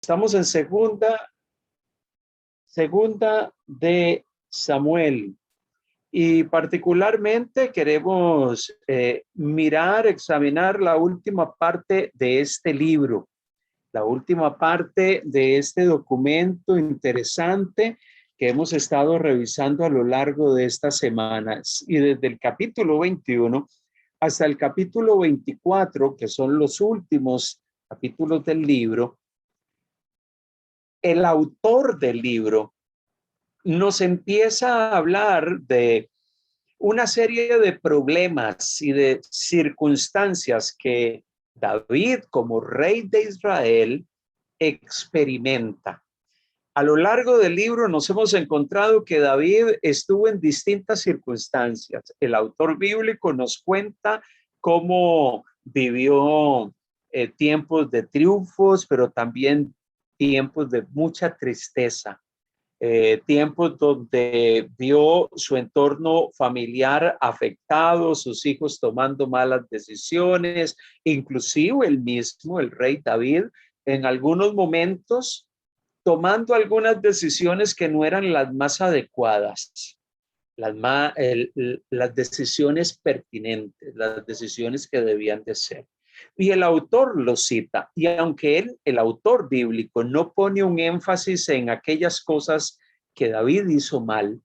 Estamos en segunda de Samuel y particularmente queremos examinar la última parte de este libro, la última parte de este documento interesante que hemos estado revisando a lo largo de estas semanas, y desde el capítulo 21 hasta el capítulo 24, que son los últimos capítulos del libro. El autor del libro nos empieza a hablar de una serie de problemas y de circunstancias que David, como rey de Israel, experimenta. A lo largo del libro nos hemos encontrado que David estuvo en distintas circunstancias. El autor bíblico nos cuenta cómo vivió tiempos de triunfos, pero también tiempos de mucha tristeza. Tiempos donde vio su entorno familiar afectado, sus hijos tomando malas decisiones, inclusive el mismo, el rey David, en algunos momentos tomando algunas decisiones que no eran las más adecuadas, las decisiones pertinentes, las decisiones que debían de ser. Y el autor lo cita, y aunque el autor bíblico, no pone un énfasis en aquellas cosas que David hizo mal,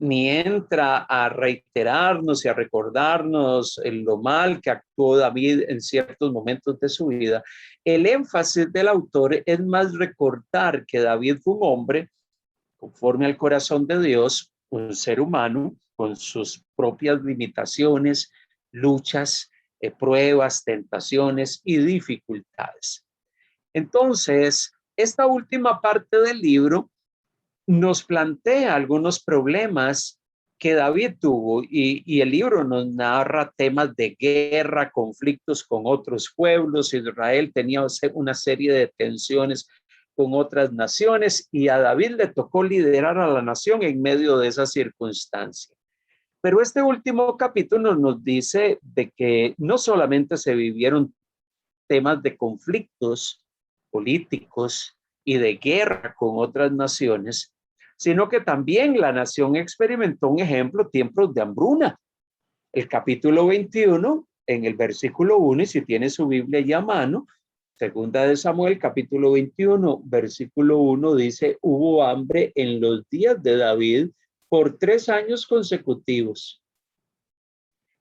ni entra a reiterarnos y a recordarnos en lo mal que actuó David en ciertos momentos de su vida, el énfasis del autor es más recordar que David fue un hombre conforme al corazón de Dios, un ser humano con sus propias limitaciones, luchas, pruebas, tentaciones y dificultades. Entonces, esta última parte del libro nos plantea algunos problemas que David tuvo y el libro nos narra temas de guerra, conflictos con otros pueblos. Israel tenía una serie de tensiones con otras naciones y a David le tocó liderar a la nación en medio de esa circunstancia. Pero este último capítulo nos dice de que no solamente se vivieron temas de conflictos políticos y de guerra con otras naciones, sino que también la nación experimentó un ejemplo, tiempos de hambruna. El capítulo 21, en el versículo 1, y si tiene su Biblia ya a mano, segunda de Samuel, capítulo 21, versículo 1, dice, hubo hambre en los días de David por 3 años consecutivos.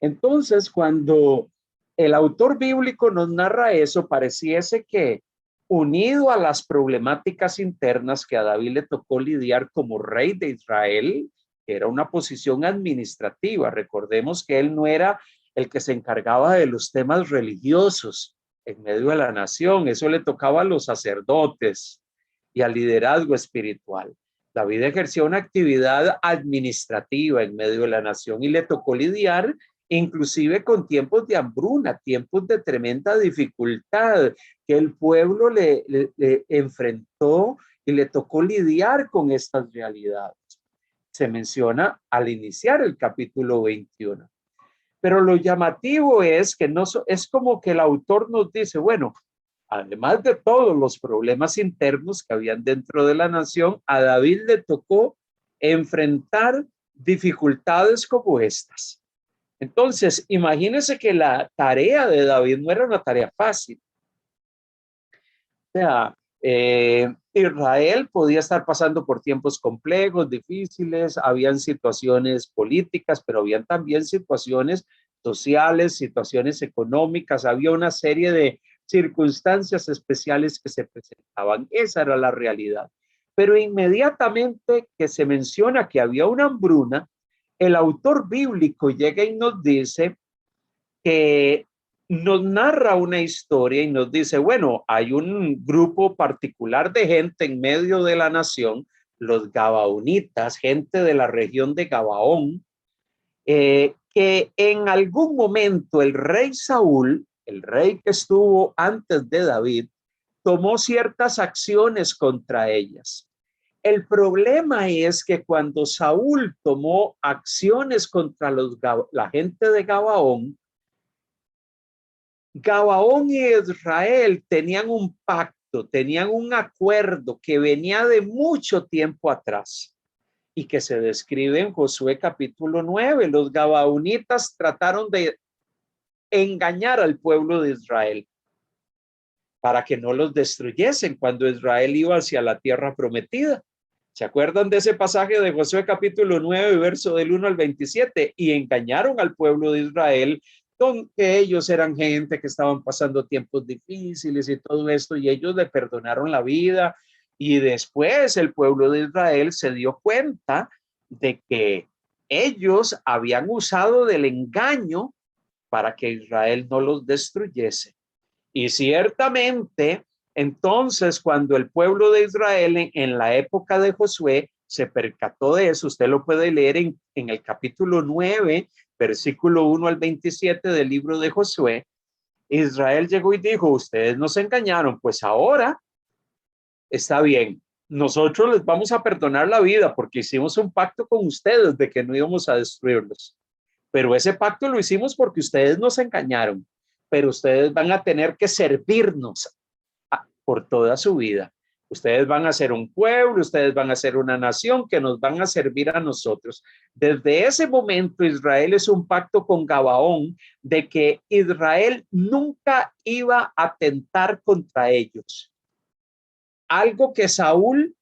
Entonces, cuando el autor bíblico nos narra eso, pareciese que unido a las problemáticas internas que a David le tocó lidiar como rey de Israel, que era una posición administrativa. Recordemos que él no era el que se encargaba de los temas religiosos en medio de la nación. Eso le tocaba a los sacerdotes y al liderazgo espiritual. David ejerció una actividad administrativa en medio de la nación y le tocó lidiar inclusive con tiempos de hambruna, tiempos de tremenda dificultad que el pueblo le enfrentó y le tocó lidiar con estas realidades. Se menciona al iniciar el capítulo 21. Pero lo llamativo es que no es como que el autor nos dice, bueno, además de todos los problemas internos que habían dentro de la nación, a David le tocó enfrentar dificultades como estas. Entonces, imagínense que la tarea de David no era una tarea fácil. O sea, Israel podía estar pasando por tiempos complejos, difíciles, habían situaciones políticas, pero habían también situaciones sociales, situaciones económicas, había una serie de circunstancias especiales que se presentaban. Esa era la realidad. Pero inmediatamente que se menciona que había una hambruna, el autor bíblico llega y nos dice que nos narra una historia y nos dice, bueno, hay un grupo particular de gente en medio de la nación, los gabaonitas, gente de la región de Gabaón, que en algún momento el rey Saúl, el rey que estuvo antes de David, tomó ciertas acciones contra ellas. El problema es que cuando Saúl tomó acciones contra la gente de Gabaón y Israel tenían un pacto pacto, tenían un acuerdo que venía de mucho tiempo atrás y que se describe en Josué capítulo 9. Los gabaonitas trataron de engañar al pueblo de Israel para que no los destruyesen cuando Israel iba hacia la tierra prometida. ¿Se acuerdan de ese pasaje de Josué capítulo 9, verso del 1 al 27? Y engañaron al pueblo de Israel con que ellos eran gente que estaban pasando tiempos difíciles y todo esto, y ellos le perdonaron la vida. Y después el pueblo de Israel se dio cuenta de que ellos habían usado del engaño para que Israel no los destruyese. Y ciertamente, entonces, cuando el pueblo de Israel en la época de Josué se percató de eso, usted lo puede leer en el capítulo 9, versículo 1 al 27 del libro de Josué. Israel llegó y dijo, ustedes nos engañaron, pues ahora está bien, nosotros les vamos a perdonar la vida porque hicimos un pacto con ustedes de que no íbamos a destruirlos. Pero ese pacto lo hicimos porque ustedes nos engañaron, pero ustedes van a tener que servirnos por toda su vida. Ustedes van a ser un pueblo, ustedes van a ser una nación que nos van a servir a nosotros. Desde ese momento, Israel es un pacto con Gabaón de que Israel nunca iba a atentar contra ellos. Algo que Saúl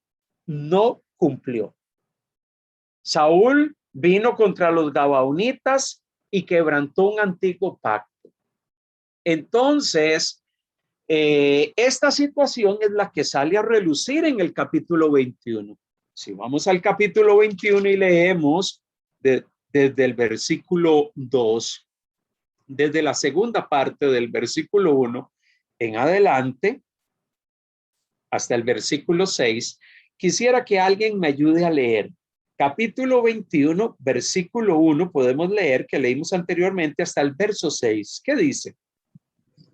no cumplió. Saúl vino contra los gabaonitas y quebrantó un antiguo pacto. Entonces, esta situación es la que sale a relucir en el capítulo 21. Si vamos al capítulo 21 y leemos desde el versículo 2, desde la segunda parte del versículo 1 en adelante, hasta el versículo 6, quisiera que alguien me ayude a leer. Capítulo 21, versículo 1, podemos leer que leímos anteriormente hasta el verso 6. ¿Qué dice?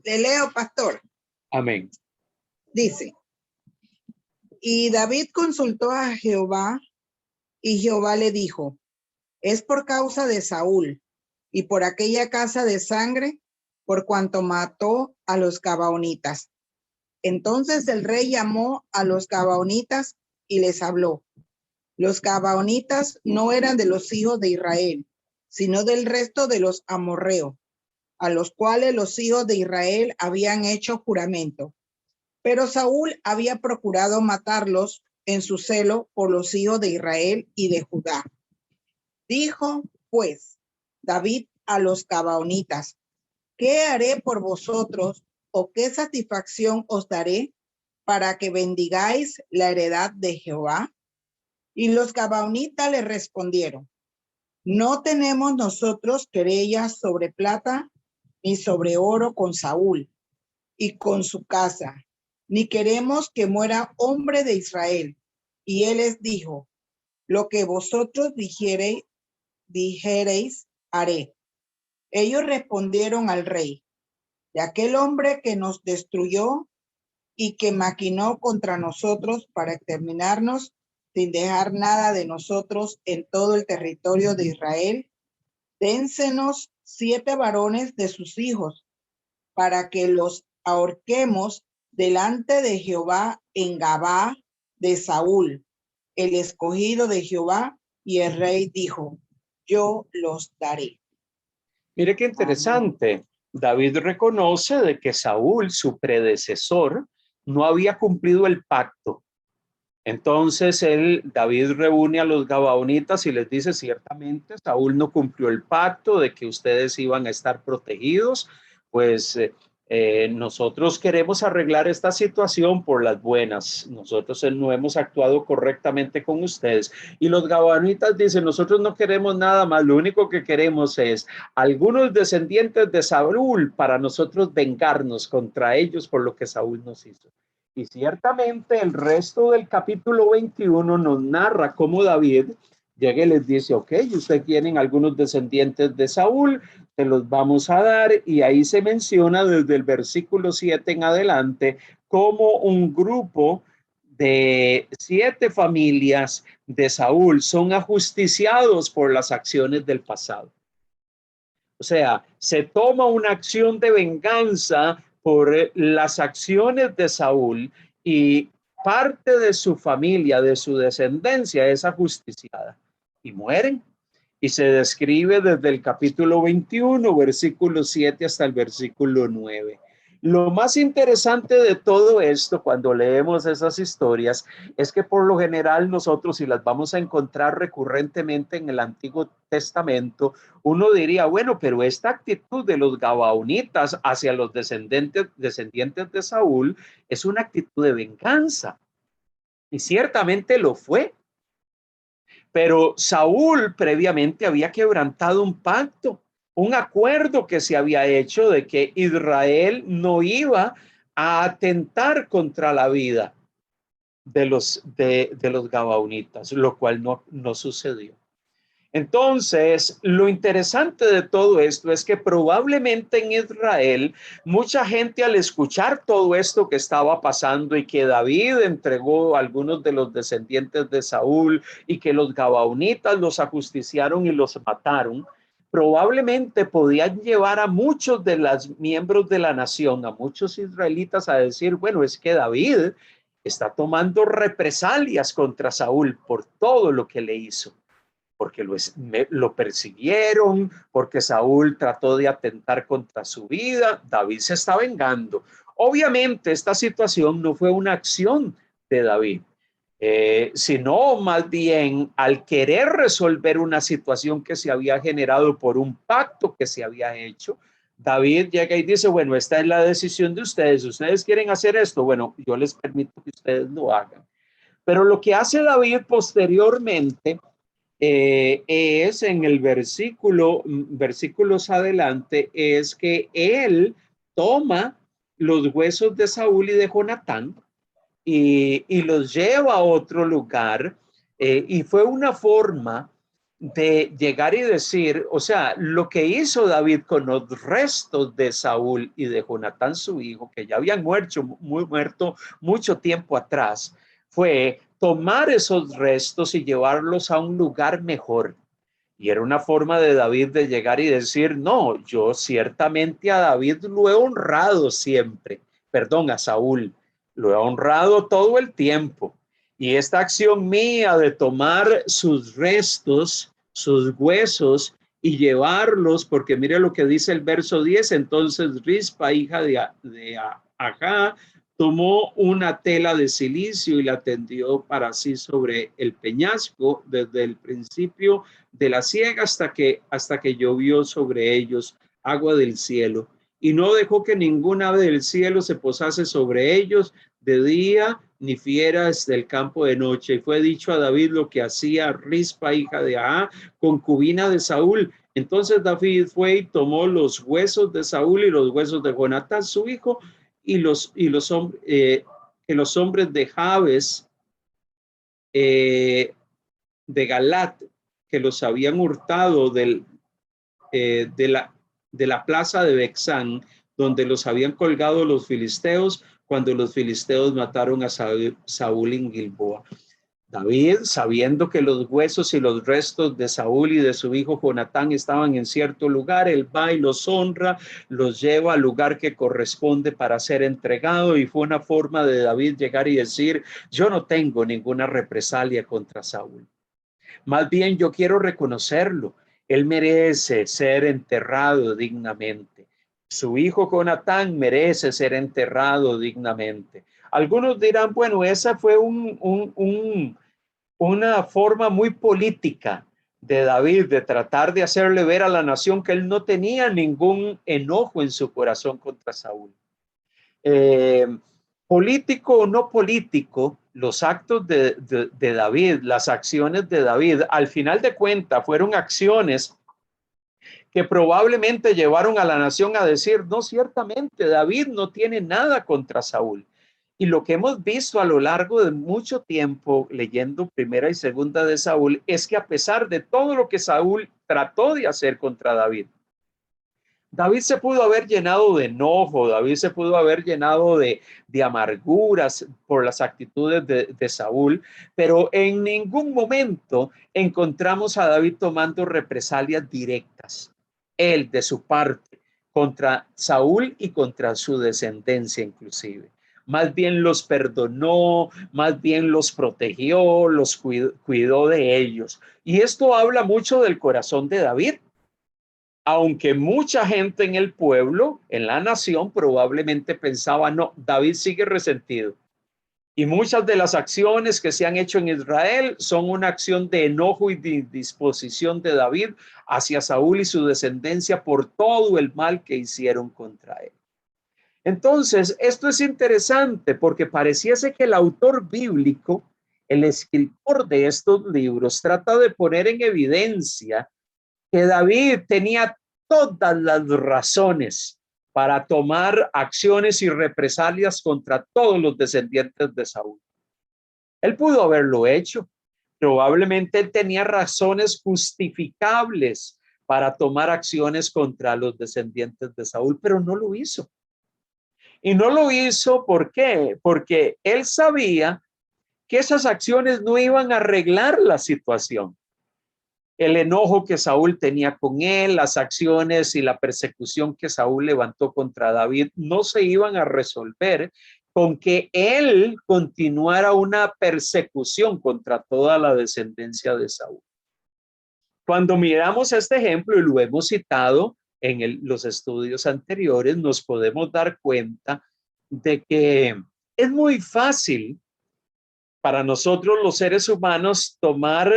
Le leo, pastor. Amén. Dice, y David consultó a Jehová, y Jehová le dijo, es por causa de Saúl, y por aquella casa de sangre, por cuanto mató a los gabaonitas. Entonces el rey llamó a los gabaonitas y les habló. Los gabaonitas no eran de los hijos de Israel, sino del resto de los amorreos, a los cuales los hijos de Israel habían hecho juramento. Pero Saúl había procurado matarlos en su celo por los hijos de Israel y de Judá. Dijo, pues, David a los gabaonitas, ¿qué haré por vosotros o qué satisfacción os daré para que bendigáis la heredad de Jehová? Y los gabaonitas le respondieron, no tenemos nosotros querellas sobre plata ni sobre oro con Saúl y con su casa, ni queremos que muera hombre de Israel. Y él les dijo, lo que vosotros dijereis, haré. Ellos respondieron al rey, de aquel hombre que nos destruyó y que maquinó contra nosotros para exterminarnos sin dejar nada de nosotros en todo el territorio de Israel, dénsenos 7 varones de sus hijos para que los ahorquemos delante de Jehová en Gabá de Saúl, el escogido de Jehová. Y el rey dijo, yo los daré. Mire qué interesante. David reconoce de que Saúl, su predecesor, no había cumplido el pacto. Entonces David reúne a los gabaonitas y les dice, ciertamente Saúl no cumplió el pacto de que ustedes iban a estar protegidos, pues nosotros queremos arreglar esta situación por las buenas. Nosotros no hemos actuado correctamente con ustedes. Y los gabaonitas dicen, nosotros no queremos nada más, lo único que queremos es algunos descendientes de Saúl para nosotros vengarnos contra ellos por lo que Saúl nos hizo. Y ciertamente el resto del capítulo 21 nos narra cómo David llega y les dice, ok, ustedes tienen algunos descendientes de Saúl, te los vamos a dar, y ahí se menciona desde el versículo 7 en adelante como un grupo de 7 familias de Saúl son ajusticiados por las acciones del pasado. O sea, se toma una acción de venganza por las acciones de Saúl y parte de su familia, de su descendencia es ajusticiada y mueren. Y se describe desde el capítulo 21, versículo 7 hasta el versículo 9. Lo más interesante de todo esto, cuando leemos esas historias, es que por lo general nosotros, si las vamos a encontrar recurrentemente en el Antiguo Testamento, uno diría, bueno, pero esta actitud de los gabaonitas hacia los descendientes de Saúl es una actitud de venganza. Y ciertamente lo fue. Pero Saúl previamente había quebrantado un pacto, un acuerdo que se había hecho de que Israel no iba a atentar contra la vida de los gabaonitas, lo cual no sucedió. Entonces, lo interesante de todo esto es que probablemente en Israel, mucha gente al escuchar todo esto que estaba pasando y que David entregó a algunos de los descendientes de Saúl y que los gabaonitas los ajusticiaron y los mataron, probablemente podían llevar a muchos de los miembros de la nación, a muchos israelitas a decir, bueno, es que David está tomando represalias contra Saúl por todo lo que le hizo, porque lo persiguieron, porque Saúl trató de atentar contra su vida. David se está vengando. Obviamente esta situación no fue una acción de David, sino más bien al querer resolver una situación que se había generado por un pacto que se había hecho. David llega y dice, bueno, esta es la decisión de ustedes. Ustedes quieren hacer esto, bueno, yo les permito que ustedes lo hagan. Pero lo que hace David posteriormente es en el versículos adelante, es que él toma los huesos de Saúl y de Jonatán y los lleva a otro lugar, y fue una forma de llegar y decir, o sea, lo que hizo David con los restos de Saúl y de Jonatán, su hijo, que ya habían muerto mucho tiempo atrás, fue tomar esos restos y llevarlos a un lugar mejor. Y era una forma de David de llegar y decir, no, yo ciertamente a David lo he honrado siempre, perdón, a Saúl, lo he honrado todo el tiempo. Y esta acción mía de tomar sus restos, sus huesos y llevarlos, porque mire lo que dice el verso 10, entonces Rispa, hija de Ajá, tomó una tela de silicio y la tendió para sí sobre el peñasco desde el principio de la siega hasta que llovió sobre ellos agua del cielo, y no dejó que ninguna ave del cielo se posase sobre ellos de día, ni fieras del campo de noche. Y fue dicho a David lo que hacía Rispa, hija de Ahá, concubina de Saúl. Entonces David fue y tomó los huesos de Saúl y los huesos de Jonatán, su hijo, y los hombres de Jabes, de Galat, que los habían hurtado de la plaza de Bexán, donde los habían colgado los filisteos cuando los filisteos mataron a Saúl en Gilboa. David, sabiendo que los huesos y los restos de Saúl y de su hijo Jonatán estaban en cierto lugar, él va y los honra, los lleva al lugar que corresponde para ser entregado, y fue una forma de David llegar y decir, yo no tengo ninguna represalia contra Saúl. Más bien yo quiero reconocerlo. Él merece ser enterrado dignamente. Su hijo Jonatán merece ser enterrado dignamente. Algunos dirán, bueno, esa fue una forma muy política de David de tratar de hacerle ver a la nación que él no tenía ningún enojo en su corazón contra Saúl. Político o no político, los actos de David, las acciones de David, al final de cuentas, fueron acciones que probablemente llevaron a la nación a decir, no, ciertamente David no tiene nada contra Saúl. Y lo que hemos visto a lo largo de mucho tiempo leyendo primera y segunda de Saúl es que a pesar de todo lo que Saúl trató de hacer contra David, David se pudo haber llenado de enojo, David se pudo haber llenado de amarguras por las actitudes de Saúl, pero en ningún momento encontramos a David tomando represalias directas. Él, de su parte, contra Saúl y contra su descendencia inclusive. Más bien los perdonó, más bien los protegió, los cuidó de ellos. Y esto habla mucho del corazón de David. Aunque mucha gente en el pueblo, en la nación, probablemente pensaba, no, David sigue resentido. Y muchas de las acciones que se han hecho en Israel son una acción de enojo y de disposición de David hacia Saúl y su descendencia por todo el mal que hicieron contra él. Entonces, esto es interesante porque pareciese que el autor bíblico, el escritor de estos libros, trata de poner en evidencia que David tenía todas las razones para tomar acciones y represalias contra todos los descendientes de Saúl. Él pudo haberlo hecho. Probablemente él tenía razones justificables para tomar acciones contra los descendientes de Saúl, pero no lo hizo. Y no lo hizo, ¿por qué? Porque él sabía que esas acciones no iban a arreglar la situación. El enojo que Saúl tenía con él, las acciones y la persecución que Saúl levantó contra David no se iban a resolver con que él continuara una persecución contra toda la descendencia de Saúl. Cuando miramos este ejemplo, y lo hemos citado en los estudios anteriores, nos podemos dar cuenta de que es muy fácil para nosotros los seres humanos tomar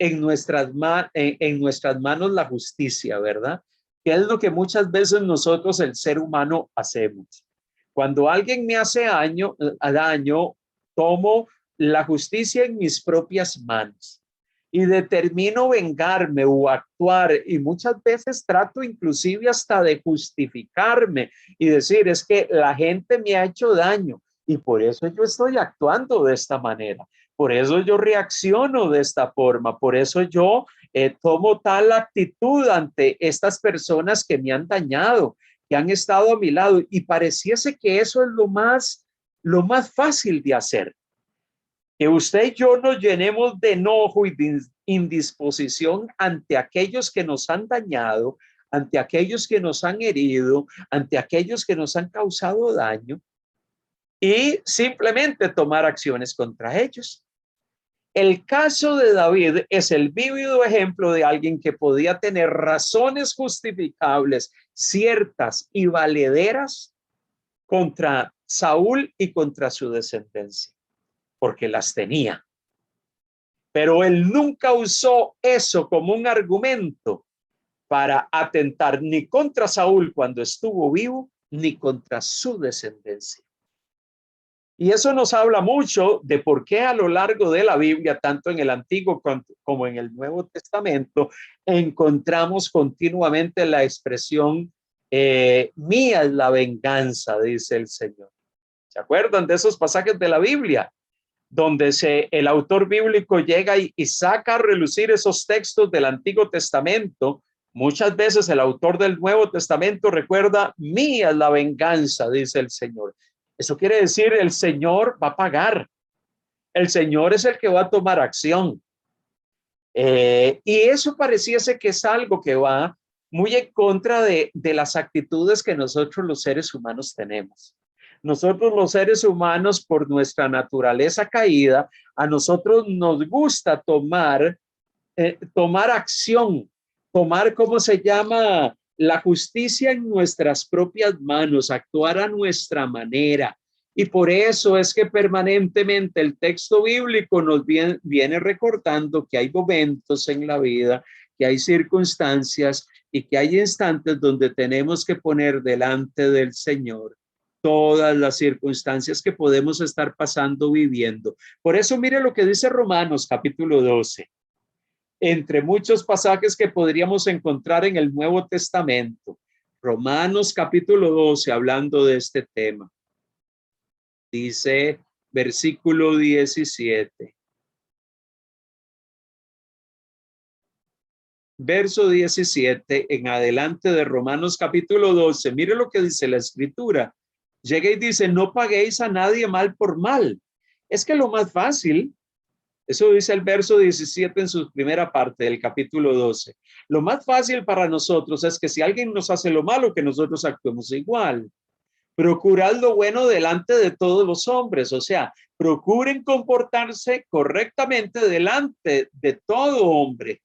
en nuestras manos la justicia, ¿verdad? Que es lo que muchas veces nosotros, el ser humano, hacemos. Cuando alguien me hace daño, tomo la justicia en mis propias manos y determino vengarme o actuar, y muchas veces trato inclusive hasta de justificarme y decir, es que la gente me ha hecho daño y por eso yo estoy actuando de esta manera. Por eso yo reacciono de esta forma, por eso yo tomo tal actitud ante estas personas que me han dañado, que han estado a mi lado, y pareciese que eso es lo más fácil de hacer. Que usted y yo nos llenemos de enojo y de indisposición ante aquellos que nos han dañado, ante aquellos que nos han herido, ante aquellos que nos han causado daño, y simplemente tomar acciones contra ellos. El caso de David es el vívido ejemplo de alguien que podía tener razones justificables, ciertas y valederas contra Saúl y contra su descendencia, porque las tenía. Pero él nunca usó eso como un argumento para atentar ni contra Saúl cuando estuvo vivo, ni contra su descendencia. Y eso nos habla mucho de por qué a lo largo de la Biblia, tanto en el Antiguo como en el Nuevo Testamento, encontramos continuamente la expresión, mía es la venganza, dice el Señor. ¿Se acuerdan de esos pasajes de la Biblia? Donde el autor bíblico llega y saca a relucir esos textos del Antiguo Testamento. Muchas veces el autor del Nuevo Testamento recuerda, mía es la venganza, dice el Señor. Eso quiere decir, el Señor va a pagar. El Señor es el que va a tomar acción. Y eso pareciese que es algo que va muy en contra de las actitudes que nosotros los seres humanos tenemos. Nosotros los seres humanos, por nuestra naturaleza caída, a nosotros nos gusta tomar acción, tomar, ¿cómo se llama?, la justicia en nuestras propias manos, actuar a nuestra manera. Y por eso es que permanentemente el texto bíblico nos viene recordando que hay momentos en la vida, que hay circunstancias y que hay instantes donde tenemos que poner delante del Señor todas las circunstancias que podemos estar pasando, viviendo. Por eso mire lo que dice Romanos capítulo 12. Entre muchos pasajes que podríamos encontrar en el Nuevo Testamento. Romanos capítulo 12, hablando de este tema. Dice versículo 17. Verso 17 en adelante de Romanos capítulo 12. Mire lo que dice la Escritura. Llega y dice, no paguéis a nadie mal por mal. Es que lo más fácil Eso dice el verso 17 en su primera parte del capítulo 12. Lo más fácil para nosotros es que si alguien nos hace lo malo, que nosotros actuemos igual. Procurad lo bueno delante de todos los hombres, o sea, procuren comportarse correctamente delante de todo hombre,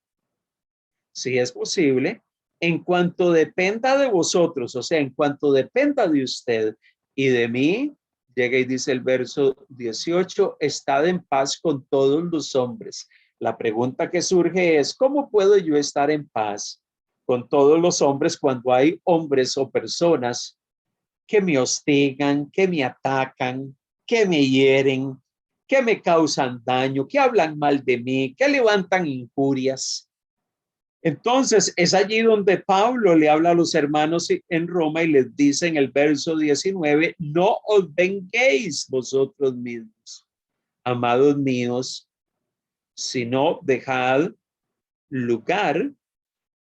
si es posible, en cuanto dependa de vosotros, o sea, en cuanto dependa de usted y de mí. Llega y dice el verso 18, estad en paz con todos los hombres. La pregunta que surge es, ¿cómo puedo yo estar en paz con todos los hombres cuando hay hombres o personas que me hostigan, que me atacan, que me hieren, que me causan daño, que hablan mal de mí, que levantan injurias? Entonces es allí donde Pablo le habla a los hermanos en Roma y les dice en el verso 19, no os venguéis vosotros mismos, amados míos, sino dejad lugar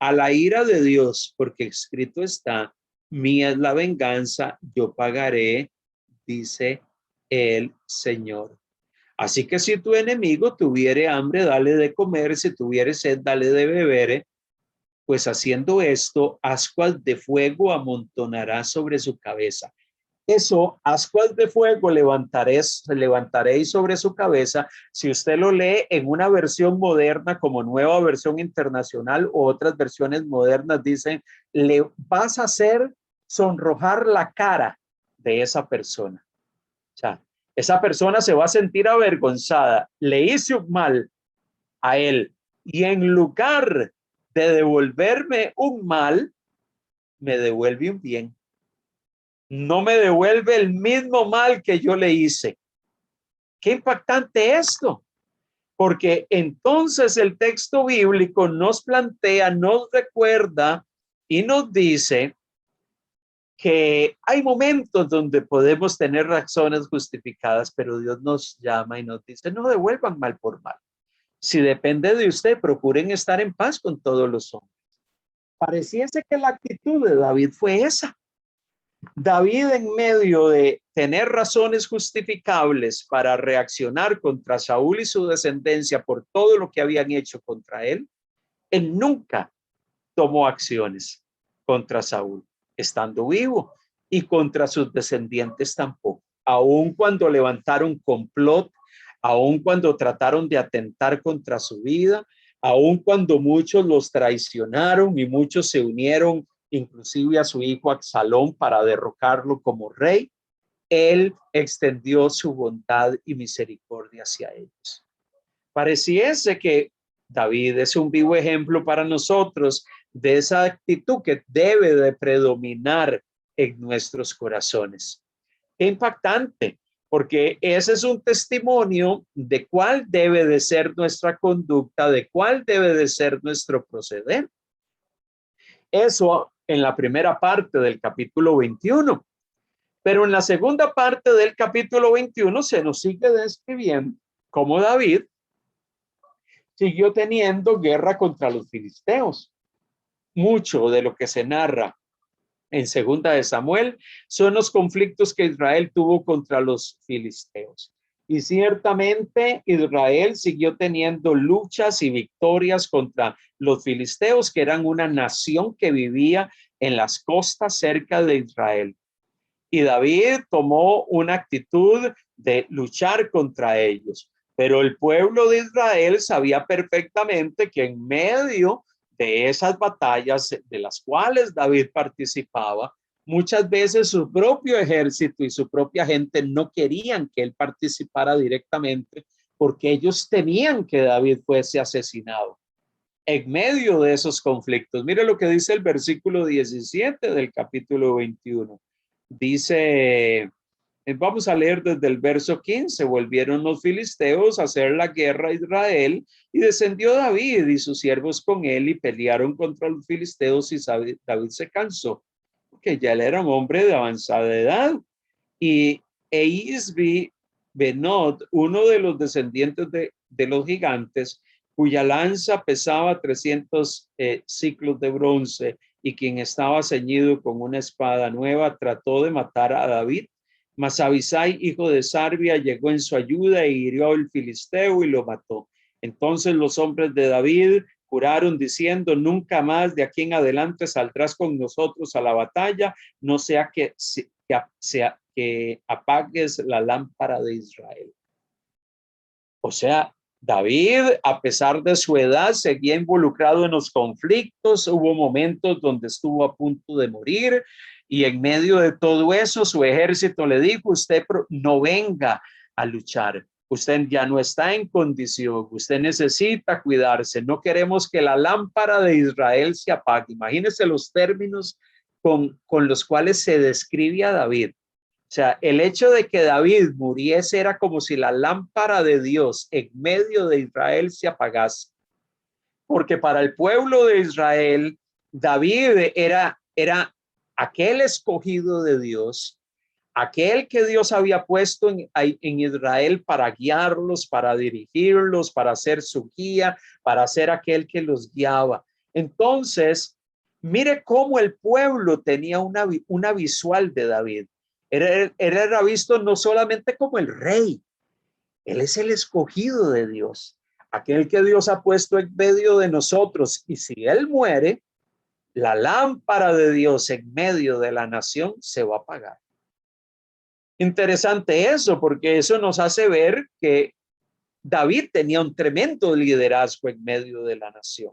a la ira de Dios, porque escrito está, mía es la venganza, yo pagaré, dice el Señor. Así que si tu enemigo tuviere hambre, dale de comer, si tuviere sed, dale de beber, pues haciendo esto, ascuas de fuego amontonará sobre su cabeza. Eso, ascuas de fuego levantaréis sobre su cabeza. Si usted lo lee en una versión moderna como Nueva Versión Internacional o otras versiones modernas, dicen, le vas a hacer sonrojar la cara de esa persona. O sea, esa persona se va a sentir avergonzada. Le hice un mal a él y en lugar de devolverme un mal, me devuelve un bien. No me devuelve el mismo mal que yo le hice. Qué impactante esto, porque entonces el texto bíblico nos plantea, nos recuerda y nos dice que hay momentos donde podemos tener razones justificadas, pero Dios nos llama y nos dice, no devuelvan mal por mal. Si depende de usted, procuren estar en paz con todos los hombres. Pareciese que la actitud de David fue esa. David, en medio de tener razones justificables para reaccionar contra Saúl y su descendencia por todo lo que habían hecho contra él nunca tomó acciones contra Saúl, estando vivo, y contra sus descendientes tampoco. Aun cuando levantaron complot, aun cuando trataron de atentar contra su vida, aun cuando muchos los traicionaron y muchos se unieron inclusive a su hijo Absalón para derrocarlo como rey, él extendió su bondad y misericordia hacia ellos. Pareciese que David es un vivo ejemplo para nosotros de esa actitud que debe de predominar en nuestros corazones. Qué impactante, porque ese es un testimonio de cuál debe de ser nuestra conducta, de cuál debe de ser nuestro proceder. Eso en la primera parte del capítulo 21. Pero en la segunda parte del capítulo 21 se nos sigue describiendo cómo David siguió teniendo guerra contra los filisteos. Mucho de lo que se narra en Segunda de Samuel son los conflictos que Israel tuvo contra los filisteos. Y ciertamente Israel siguió teniendo luchas y victorias contra los filisteos, que eran una nación que vivía en las costas cerca de Israel. Y David tomó una actitud de luchar contra ellos. Pero el pueblo de Israel sabía perfectamente que en medio de esas batallas de las cuales David participaba, muchas veces su propio ejército y su propia gente no querían que él participara directamente porque ellos temían que David fuese asesinado. En medio de esos conflictos, mire lo que dice el versículo 17 del capítulo 21. Dice, vamos a leer desde el verso 15, volvieron los filisteos a hacer la guerra a Israel y descendió David y sus siervos con él y pelearon contra los filisteos y David se cansó, porque ya él era un hombre de avanzada edad. Y Isbi Benod, uno de los descendientes de los gigantes, cuya lanza pesaba 300 ciclos de bronce y quien estaba ceñido con una espada nueva, trató de matar a David Mas Abisai, hijo de Sarbia, llegó en su ayuda e hirió al filisteo y lo mató. Entonces los hombres de David juraron diciendo: nunca más de aquí en adelante saldrás con nosotros a la batalla, no sea que apagues la lámpara de Israel. O sea, David, a pesar de su edad, seguía involucrado en los conflictos. Hubo momentos donde estuvo a punto de morir, y en medio de todo eso, su ejército le dijo: usted no venga a luchar. Usted ya no está en condición. Usted necesita cuidarse. No queremos que la lámpara de Israel se apague. Imagínense los términos con los cuales se describe a David. O sea, el hecho de que David muriese era como si la lámpara de Dios en medio de Israel se apagase. Porque para el pueblo de Israel, David era aquel escogido de Dios, aquel que Dios había puesto en Israel para guiarlos, para dirigirlos, para ser su guía, para ser aquel que los guiaba. Entonces, mire cómo el pueblo tenía una visual de David. Era visto no solamente como el rey, él es el escogido de Dios, aquel que Dios ha puesto en medio de nosotros, y si él muere, la lámpara de Dios en medio de la nación se va a apagar. Interesante eso, porque eso nos hace ver que David tenía un tremendo liderazgo en medio de la nación.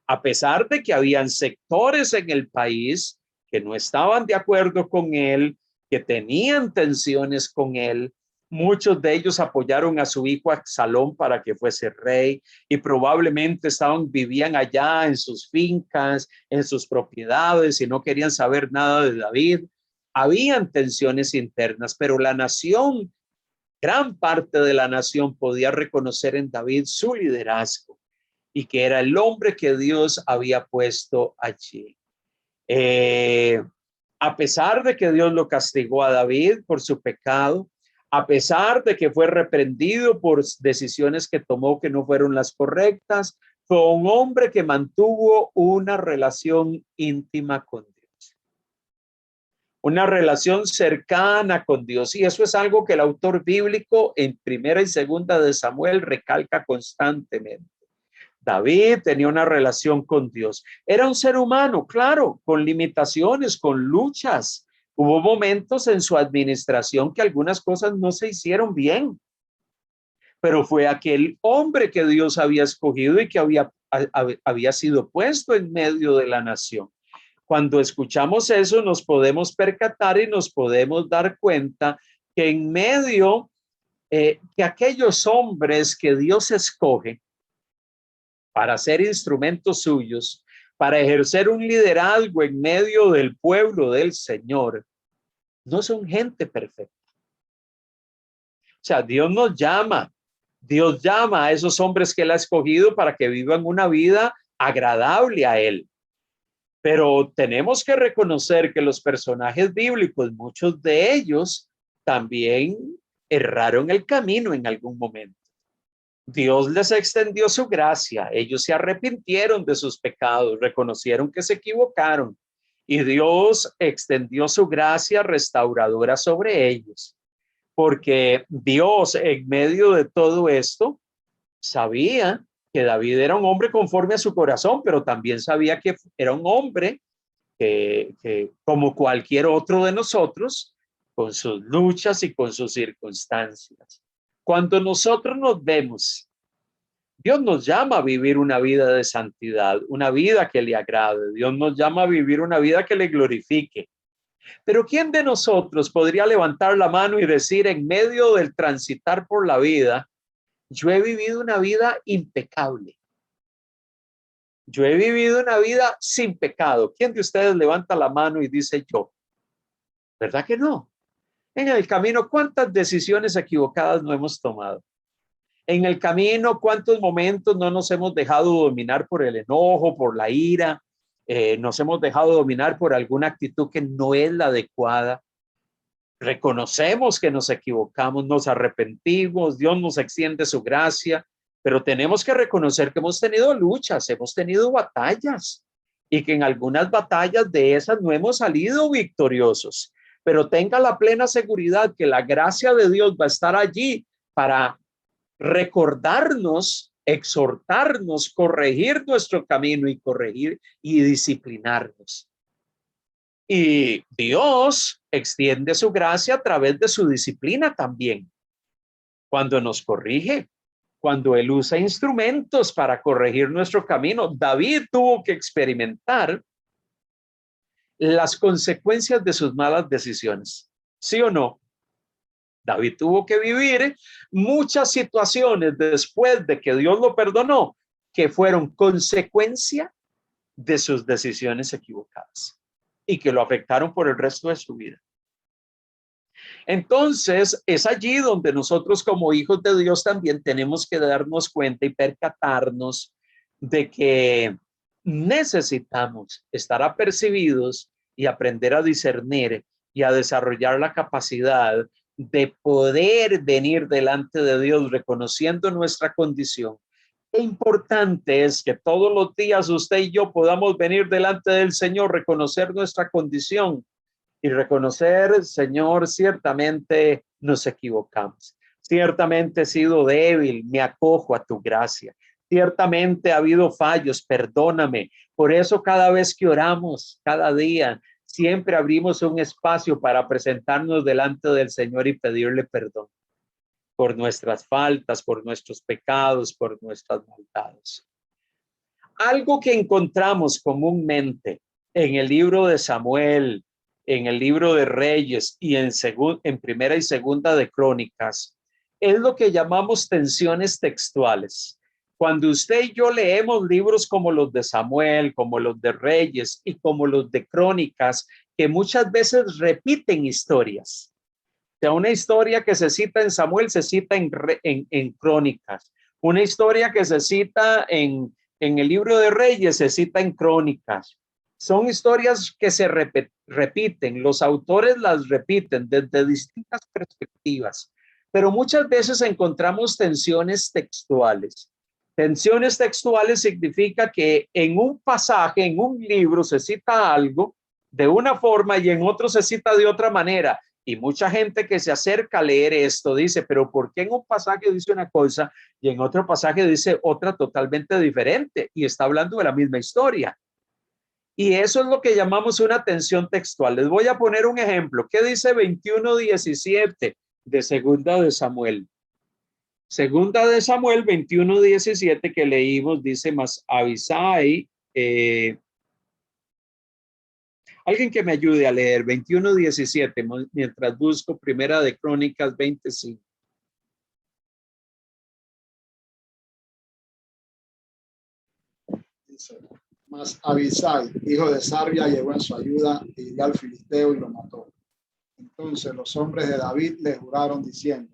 A pesar de que habían sectores en el país que no estaban de acuerdo con él, que tenían tensiones con él, muchos de ellos apoyaron a su hijo Absalón para que fuese rey, y probablemente vivían allá en sus fincas, en sus propiedades, y no querían saber nada de David. Habían tensiones internas, pero la nación, gran parte de la nación, podía reconocer en David su liderazgo y que era el hombre que Dios había puesto allí. A pesar de que Dios lo castigó a David por su pecado, a pesar de que fue reprendido por decisiones que tomó que no fueron las correctas, fue un hombre que mantuvo una relación íntima con Dios, una relación cercana con Dios. Y eso es algo que el autor bíblico en Primera y Segunda de Samuel recalca constantemente. David tenía una relación con Dios. Era un ser humano, claro, con limitaciones, con luchas. Hubo momentos en su administración que algunas cosas no se hicieron bien, pero fue aquel hombre que Dios había escogido y que había sido puesto en medio de la nación. Cuando escuchamos eso, nos podemos percatar y nos podemos dar cuenta que en medio que aquellos hombres que Dios escoge para ser instrumentos suyos, para ejercer un liderazgo en medio del pueblo del Señor, no son gente perfecta. O sea, Dios llama a esos hombres que Él ha escogido para que vivan una vida agradable a Él. Pero tenemos que reconocer que los personajes bíblicos, muchos de ellos también erraron el camino en algún momento. Dios les extendió su gracia, ellos se arrepintieron de sus pecados, reconocieron que se equivocaron, y Dios extendió su gracia restauradora sobre ellos, porque Dios en medio de todo esto sabía que David era un hombre conforme a su corazón, pero también sabía que era un hombre que como cualquier otro de nosotros, con sus luchas y con sus circunstancias. Cuando nosotros nos vemos, Dios nos llama a vivir una vida de santidad, una vida que le agrade. Dios nos llama a vivir una vida que le glorifique. Pero ¿quién de nosotros podría levantar la mano y decir, en medio del transitar por la vida, yo he vivido una vida impecable? Yo he vivido una vida sin pecado. ¿Quién de ustedes levanta la mano y dice yo? ¿Verdad que no? En el camino, ¿cuántas decisiones equivocadas no hemos tomado? En el camino, ¿cuántos momentos no nos hemos dejado dominar por el enojo, por la ira? Nos hemos dejado dominar por alguna actitud que no es la adecuada. Reconocemos que nos equivocamos, nos arrepentimos, Dios nos extiende su gracia, pero tenemos que reconocer que hemos tenido luchas, hemos tenido batallas, y que en algunas batallas de esas no hemos salido victoriosos. pero tenga la plena seguridad que la gracia de Dios va a estar allí para recordarnos, exhortarnos, corregir nuestro camino y corregir y disciplinarnos. Y Dios extiende su gracia a través de su disciplina también. Cuando nos corrige, cuando Él usa instrumentos para corregir nuestro camino. David tuvo que experimentar las consecuencias de sus malas decisiones. ¿Sí o no? David tuvo que vivir muchas situaciones después de que Dios lo perdonó, que fueron consecuencia de sus decisiones equivocadas y que lo afectaron por el resto de su vida. Entonces, es allí donde nosotros como hijos de Dios también tenemos que darnos cuenta y percatarnos de que necesitamos estar apercibidos y aprender a discernir y a desarrollar la capacidad de poder venir delante de Dios reconociendo nuestra condición. Qué importante es que todos los días usted y yo podamos venir delante del Señor, reconocer nuestra condición y reconocer, Señor, ciertamente nos equivocamos. Ciertamente he sido débil, me acojo a tu gracia. Ciertamente ha habido fallos, perdóname. Por eso cada vez que oramos, cada día, siempre abrimos un espacio para presentarnos delante del Señor y pedirle perdón por nuestras faltas, por nuestros pecados, por nuestras maldades. Algo que encontramos comúnmente en el libro de Samuel, en el libro de Reyes y en Primera y Segunda de Crónicas, es lo que llamamos tensiones textuales. Cuando usted y yo leemos libros como los de Samuel, como los de Reyes y como los de Crónicas, que muchas veces repiten historias. O sea, una historia que se cita en Samuel se cita en Crónicas. Una historia que se cita en el libro de Reyes se cita en Crónicas. Son historias que se repiten, los autores las repiten desde distintas perspectivas, pero muchas veces encontramos tensiones textuales. Tensiones textuales significa que en un pasaje, en un libro se cita algo de una forma y en otro se cita de otra manera. Y mucha gente que se acerca a leer esto dice, pero ¿por qué en un pasaje dice una cosa y en otro pasaje dice otra totalmente diferente? Y está hablando de la misma historia. Y eso es lo que llamamos una tensión textual. Les voy a poner un ejemplo. ¿Qué dice 21:17 de Segunda de Samuel? Segunda de Samuel 21:17 que leímos dice, mas Abisai, alguien que me ayude a leer 21:17 mientras busco Primera de Crónicas 25. Dice, mas Abisai, hijo de Sarbia, llegó en su ayuda y hirió al filisteo y lo mató. Entonces los hombres de David le juraron diciendo,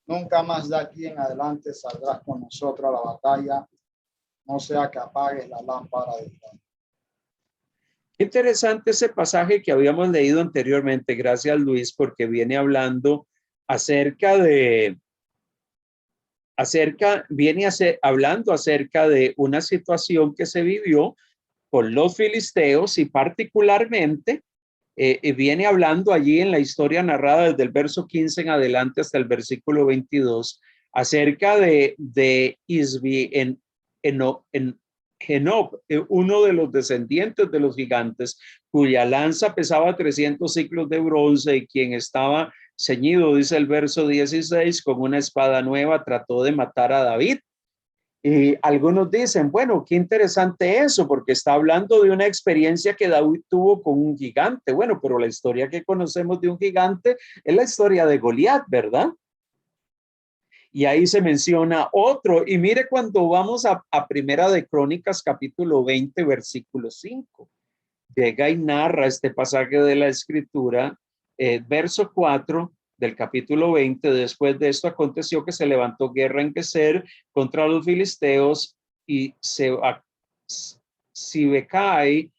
nunca más de aquí en adelante saldrás con nosotros a la batalla, no sea que apagues la lámpara de Dios. Interesante ese pasaje que habíamos leído anteriormente, gracias Luis, porque viene hablando hablando acerca de una situación que se vivió con los filisteos y particularmente viene hablando allí en la historia narrada desde el verso 15 en adelante hasta el versículo 22 acerca de Isbi en Genob, uno de los descendientes de los gigantes, cuya lanza pesaba 300 ciclos de bronce y quien estaba ceñido, dice el verso 16, con una espada nueva, trató de matar a David. Y algunos dicen, bueno, qué interesante eso, porque está hablando de una experiencia que David tuvo con un gigante. Bueno, pero la historia que conocemos de un gigante es la historia de Goliat, ¿verdad? Y ahí se menciona otro. Y mire cuando vamos a Primera de Crónicas, capítulo 20, versículo 5. Llega y narra este pasaje de la Escritura, verso 4 del capítulo 20. Después de esto aconteció que se levantó guerra en Geser contra los filisteos y Sibecai,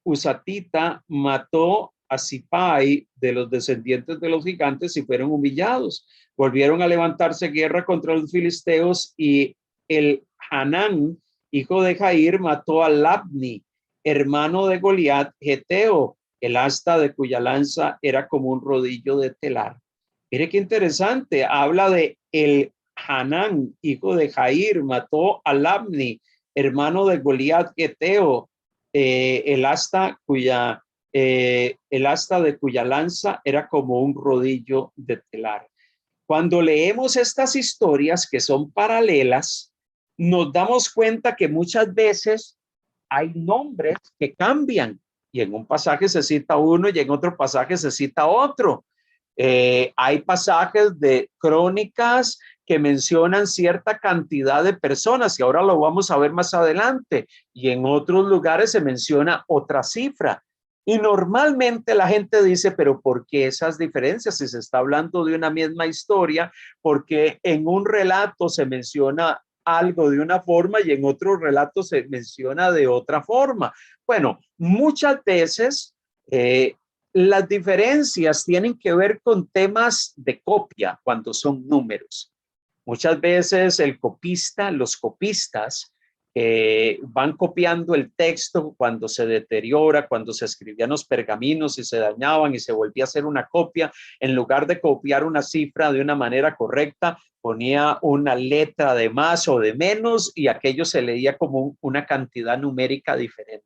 Usatita, mató a Sipai de los descendientes de los gigantes y fueron humillados. Volvieron a levantarse guerra contra los filisteos y el Hanán, hijo de Jair, mató a Labni, hermano de Goliat, Geteo, el asta de cuya lanza era como un rodillo de telar. Mire qué interesante, habla de el Hanán, hijo de Jair, mató a Labni, hermano de Goliat Geteo, el asta de cuya lanza era como un rodillo de telar. Cuando leemos estas historias que son paralelas, nos damos cuenta que muchas veces hay nombres que cambian y en un pasaje se cita uno y en otro pasaje se cita otro. Hay pasajes de crónicas que mencionan cierta cantidad de personas y ahora lo vamos a ver más adelante y en otros lugares se menciona otra cifra. Y normalmente la gente dice, pero ¿por qué esas diferencias? Si se está hablando de una misma historia, porque en un relato se menciona algo de una forma y en otro relato se menciona de otra forma. Bueno, muchas veces las diferencias tienen que ver con temas de copia cuando son números. Muchas veces el copista, los copistas, van copiando el texto cuando se deteriora, cuando se escribían los pergaminos y se dañaban y se volvía a hacer una copia, en lugar de copiar una cifra de una manera correcta, ponía una letra de más o de menos y aquello se leía como una cantidad numérica diferente.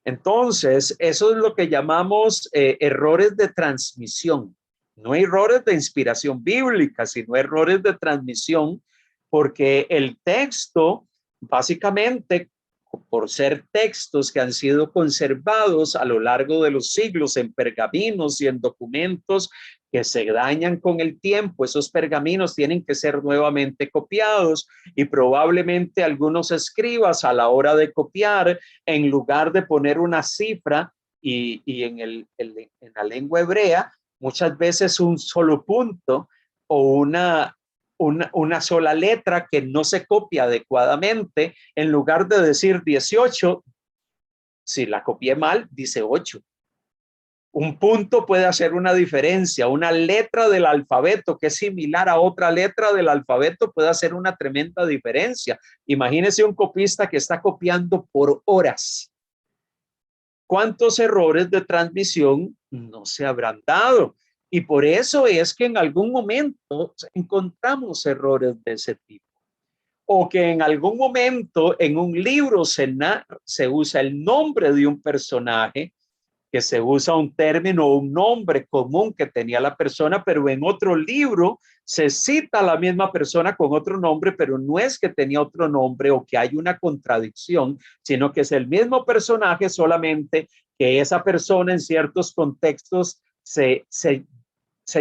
Entonces, eso es lo que llamamos errores de transmisión. No errores de inspiración bíblica, sino errores de transmisión, porque el texto, básicamente, por ser textos que han sido conservados a lo largo de los siglos en pergaminos y en documentos que se dañan con el tiempo, esos pergaminos tienen que ser nuevamente copiados y probablemente algunos escribas a la hora de copiar, en lugar de poner una cifra y en la lengua hebrea, muchas veces un solo punto o una sola letra que no se copia adecuadamente, en lugar de decir 18, si la copié mal, dice 8. Un punto puede hacer una diferencia. Una letra del alfabeto que es similar a otra letra del alfabeto puede hacer una tremenda diferencia. Imagínese un copista que está copiando por horas. ¿Cuántos errores de transmisión no se habrán dado? Y por eso es que en algún momento encontramos errores de ese tipo. O que en algún momento en un libro se usa el nombre de un personaje, que se usa un término o un nombre común que tenía la persona, pero en otro libro se cita a la misma persona con otro nombre, pero no es que tenía otro nombre o que hay una contradicción, sino que es el mismo personaje, solamente que esa persona en ciertos contextos se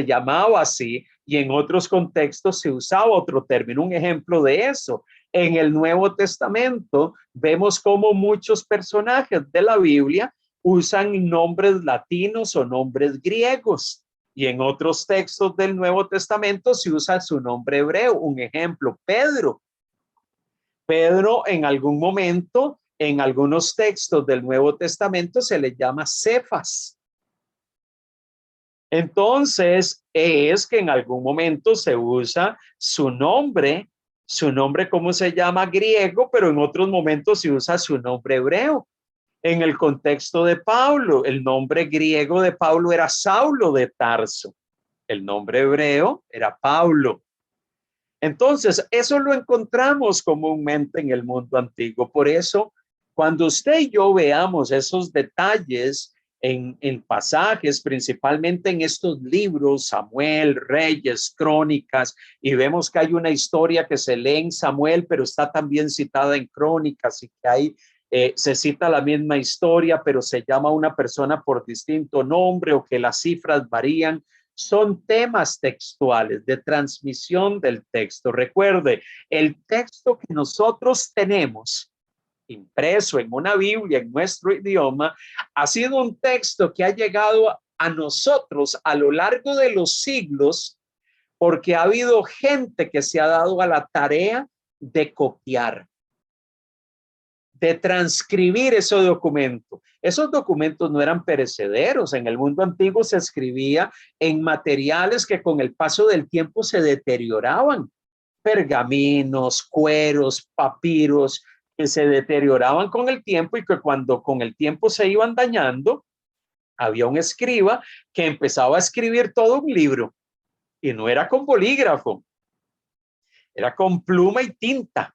llamaba así y en otros contextos se usaba otro término. Un ejemplo de eso, en el Nuevo Testamento vemos cómo muchos personajes de la Biblia usan nombres latinos o nombres griegos y en otros textos del Nuevo Testamento se usa su nombre hebreo. Un ejemplo, Pedro. Pedro en algún momento, en algunos textos del Nuevo Testamento se le llama Cefas. Entonces es que en algún momento se usa su nombre, ¿cómo se llama? Griego, pero en otros momentos se usa su nombre hebreo. En el contexto de Pablo, el nombre griego de Pablo era Saulo de Tarso. El nombre hebreo era Pablo. Entonces, eso lo encontramos comúnmente en el mundo antiguo. Por eso, cuando usted y yo veamos esos detalles en pasajes, principalmente en estos libros, Samuel, Reyes, Crónicas, y vemos que hay una historia que se lee en Samuel, pero está también citada en Crónicas y que hay se cita la misma historia, pero se llama a una persona por distinto nombre o que las cifras varían. Son temas textuales de transmisión del texto. Recuerde, el texto que nosotros tenemos impreso en una Biblia en nuestro idioma ha sido un texto que ha llegado a nosotros a lo largo de los siglos porque ha habido gente que se ha dado a la tarea de copiar, de transcribir ese documento. Esos documentos no eran perecederos. En el mundo antiguo se escribía en materiales que con el paso del tiempo se deterioraban. Pergaminos, cueros, papiros, que se deterioraban con el tiempo y que cuando con el tiempo se iban dañando, Había un escriba que empezaba a escribir todo un libro y no era con bolígrafo, era con pluma y tinta.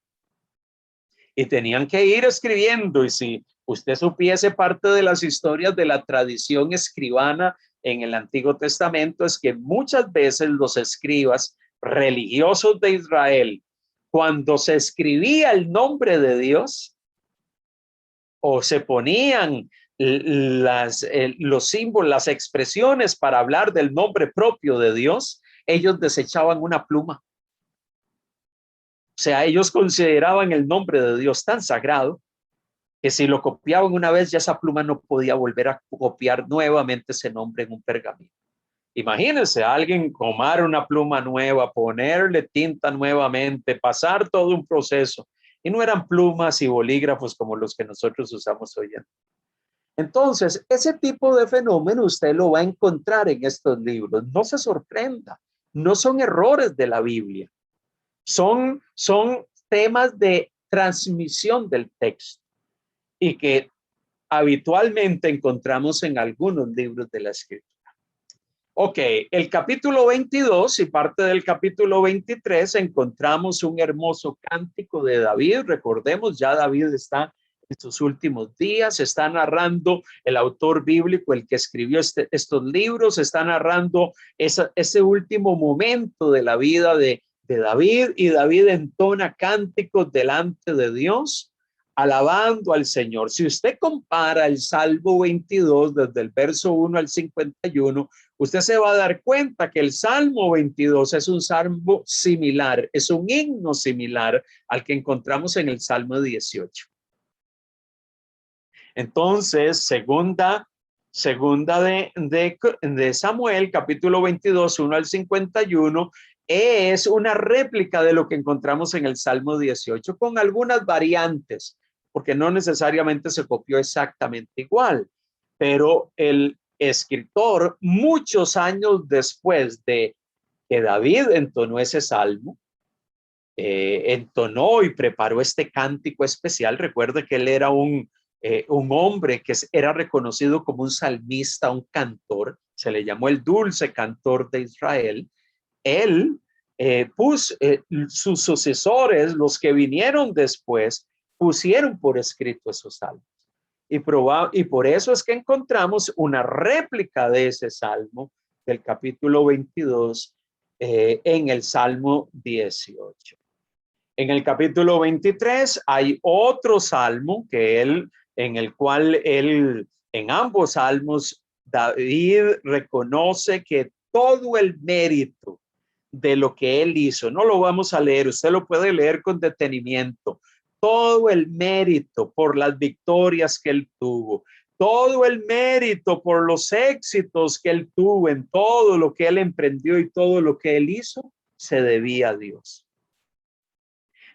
Y tenían que ir escribiendo. Y si usted supiese parte de las historias de la tradición escribana en el Antiguo Testamento, es que muchas veces los escribas religiosos de Israel, cuando se escribía el nombre de Dios o se ponían los símbolos, las expresiones para hablar del nombre propio de Dios, ellos desechaban una pluma. O sea, ellos consideraban el nombre de Dios tan sagrado que si lo copiaban una vez, ya esa pluma no podía volver a copiar nuevamente ese nombre en un pergamino. Imagínense a alguien tomar una pluma nueva, ponerle tinta nuevamente, pasar todo un proceso. Y no eran plumas y bolígrafos como los que nosotros usamos hoy en día. Entonces, ese tipo de fenómeno usted lo va a encontrar en estos libros. No se sorprenda, no son errores de la Biblia. Son temas de transmisión del texto y que habitualmente encontramos en algunos libros de la Escritura. Ok, el capítulo 22 y parte del capítulo 23 encontramos un hermoso cántico de David. Recordemos, ya David está en sus últimos días, está narrando el autor bíblico, el que escribió estos libros, está narrando ese último momento de la vida de David, y David entona cánticos delante de Dios, alabando al Señor. Si usted compara el Salmo 22 desde el verso 1 al 51, usted se va a dar cuenta que el Salmo 22 es un salmo similar, es un himno similar al que encontramos en el Salmo 18. Entonces, segunda de Samuel, capítulo 22, 1 al 51, es una réplica de lo que encontramos en el Salmo 18, con algunas variantes, porque no necesariamente se copió exactamente igual, pero el escritor, muchos años después de que David entonó ese salmo, entonó y preparó este cántico especial. Recuerde que él era un hombre que era reconocido como un salmista, un cantor, se le llamó el dulce cantor de Israel. Él sus sucesores, los que vinieron después, pusieron por escrito esos salmos. Y por eso es que encontramos una réplica de ese salmo del capítulo 22 en el Salmo 18. En el capítulo 23 hay otro salmo en el cual en ambos salmos, David reconoce que todo el mérito de lo que él hizo, no lo vamos a leer, usted lo puede leer con detenimiento, todo el mérito por las victorias que él tuvo, todo el mérito por los éxitos que él tuvo en todo lo que él emprendió y todo lo que él hizo, se debía a Dios.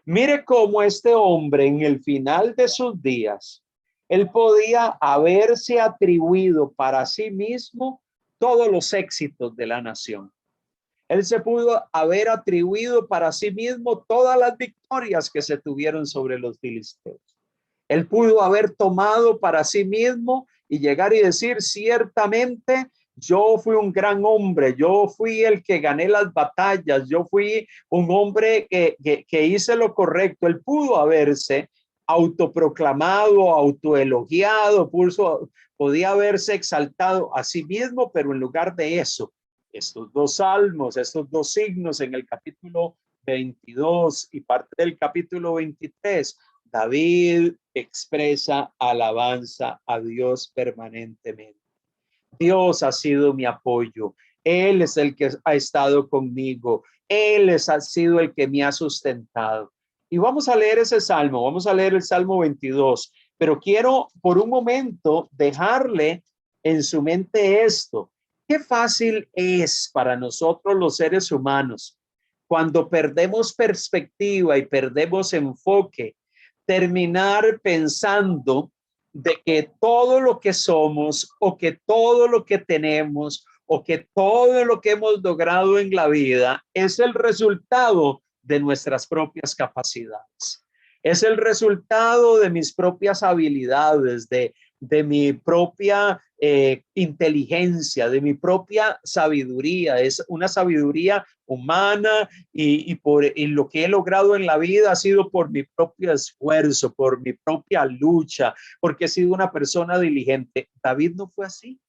Mire cómo este hombre en el final de sus días, él podía haberse atribuido para sí mismo todos los éxitos de la nación. Él se pudo haber atribuido para sí mismo todas las victorias que se tuvieron sobre los filisteos. Él pudo haber tomado para sí mismo y llegar y decir, ciertamente yo fui un gran hombre, yo fui el que gané las batallas, yo fui un hombre que hice lo correcto. Él pudo haberse autoproclamado, autoelogiado, podía haberse exaltado a sí mismo, pero en lugar de eso, estos dos salmos, estos dos signos en el capítulo 22 y parte del capítulo 23, David expresa alabanza a Dios permanentemente. Dios ha sido mi apoyo. Él es el que ha estado conmigo. Él ha sido el que me ha sustentado. Y vamos a leer ese salmo, vamos a leer el Salmo 22, pero quiero por un momento dejarle en su mente esto. Qué fácil es para nosotros los seres humanos, cuando perdemos perspectiva y perdemos enfoque, terminar pensando de que todo lo que somos o que todo lo que tenemos o que todo lo que hemos logrado en la vida es el resultado de nuestras propias capacidades. Es el resultado de mis propias habilidades, de mi propia inteligencia, de mi propia sabiduría. Es una sabiduría humana y lo que he logrado en la vida ha sido por mi propio esfuerzo, por mi propia lucha, porque he sido una persona diligente. David no fue así.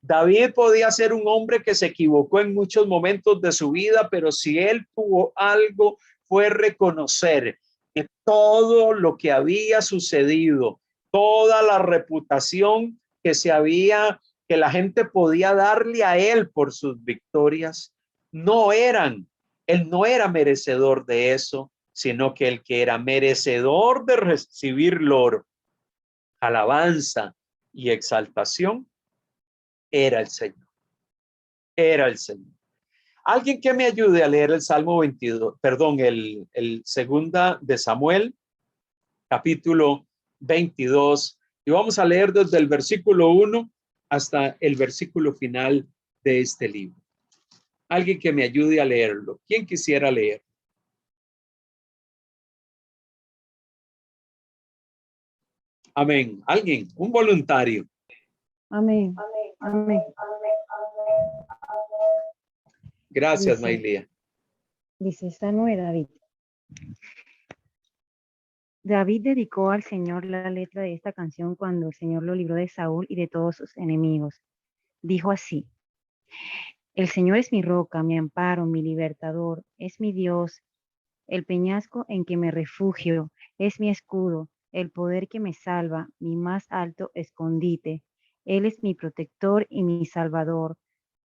David podía ser un hombre que se equivocó en muchos momentos de su vida, pero si él tuvo algo fue reconocer que todo lo que había sucedido, toda la reputación que la gente podía darle a él por sus victorias, él no era merecedor de eso, sino que el que era merecedor de recibir lor, alabanza y exaltación era el Señor. Era el Señor. Alguien que me ayude a leer el Salmo 22, perdón, el segunda de Samuel, capítulo 22, y vamos a leer desde el versículo 1 hasta el versículo final de este libro. Alguien que me ayude a leerlo. ¿Quién quisiera leer? Amén. Alguien, un voluntario. Amén. Amén. Gracias, Dice, Mailía. dice Salmo de David. David dedicó al Señor la letra de esta canción cuando el Señor lo libró de Saúl y de todos sus enemigos. Dijo así: El Señor es mi roca, mi amparo, mi libertador, es mi Dios, el peñasco en que me refugio, es mi escudo, el poder que me salva, mi más alto escondite. Él es mi protector y mi salvador.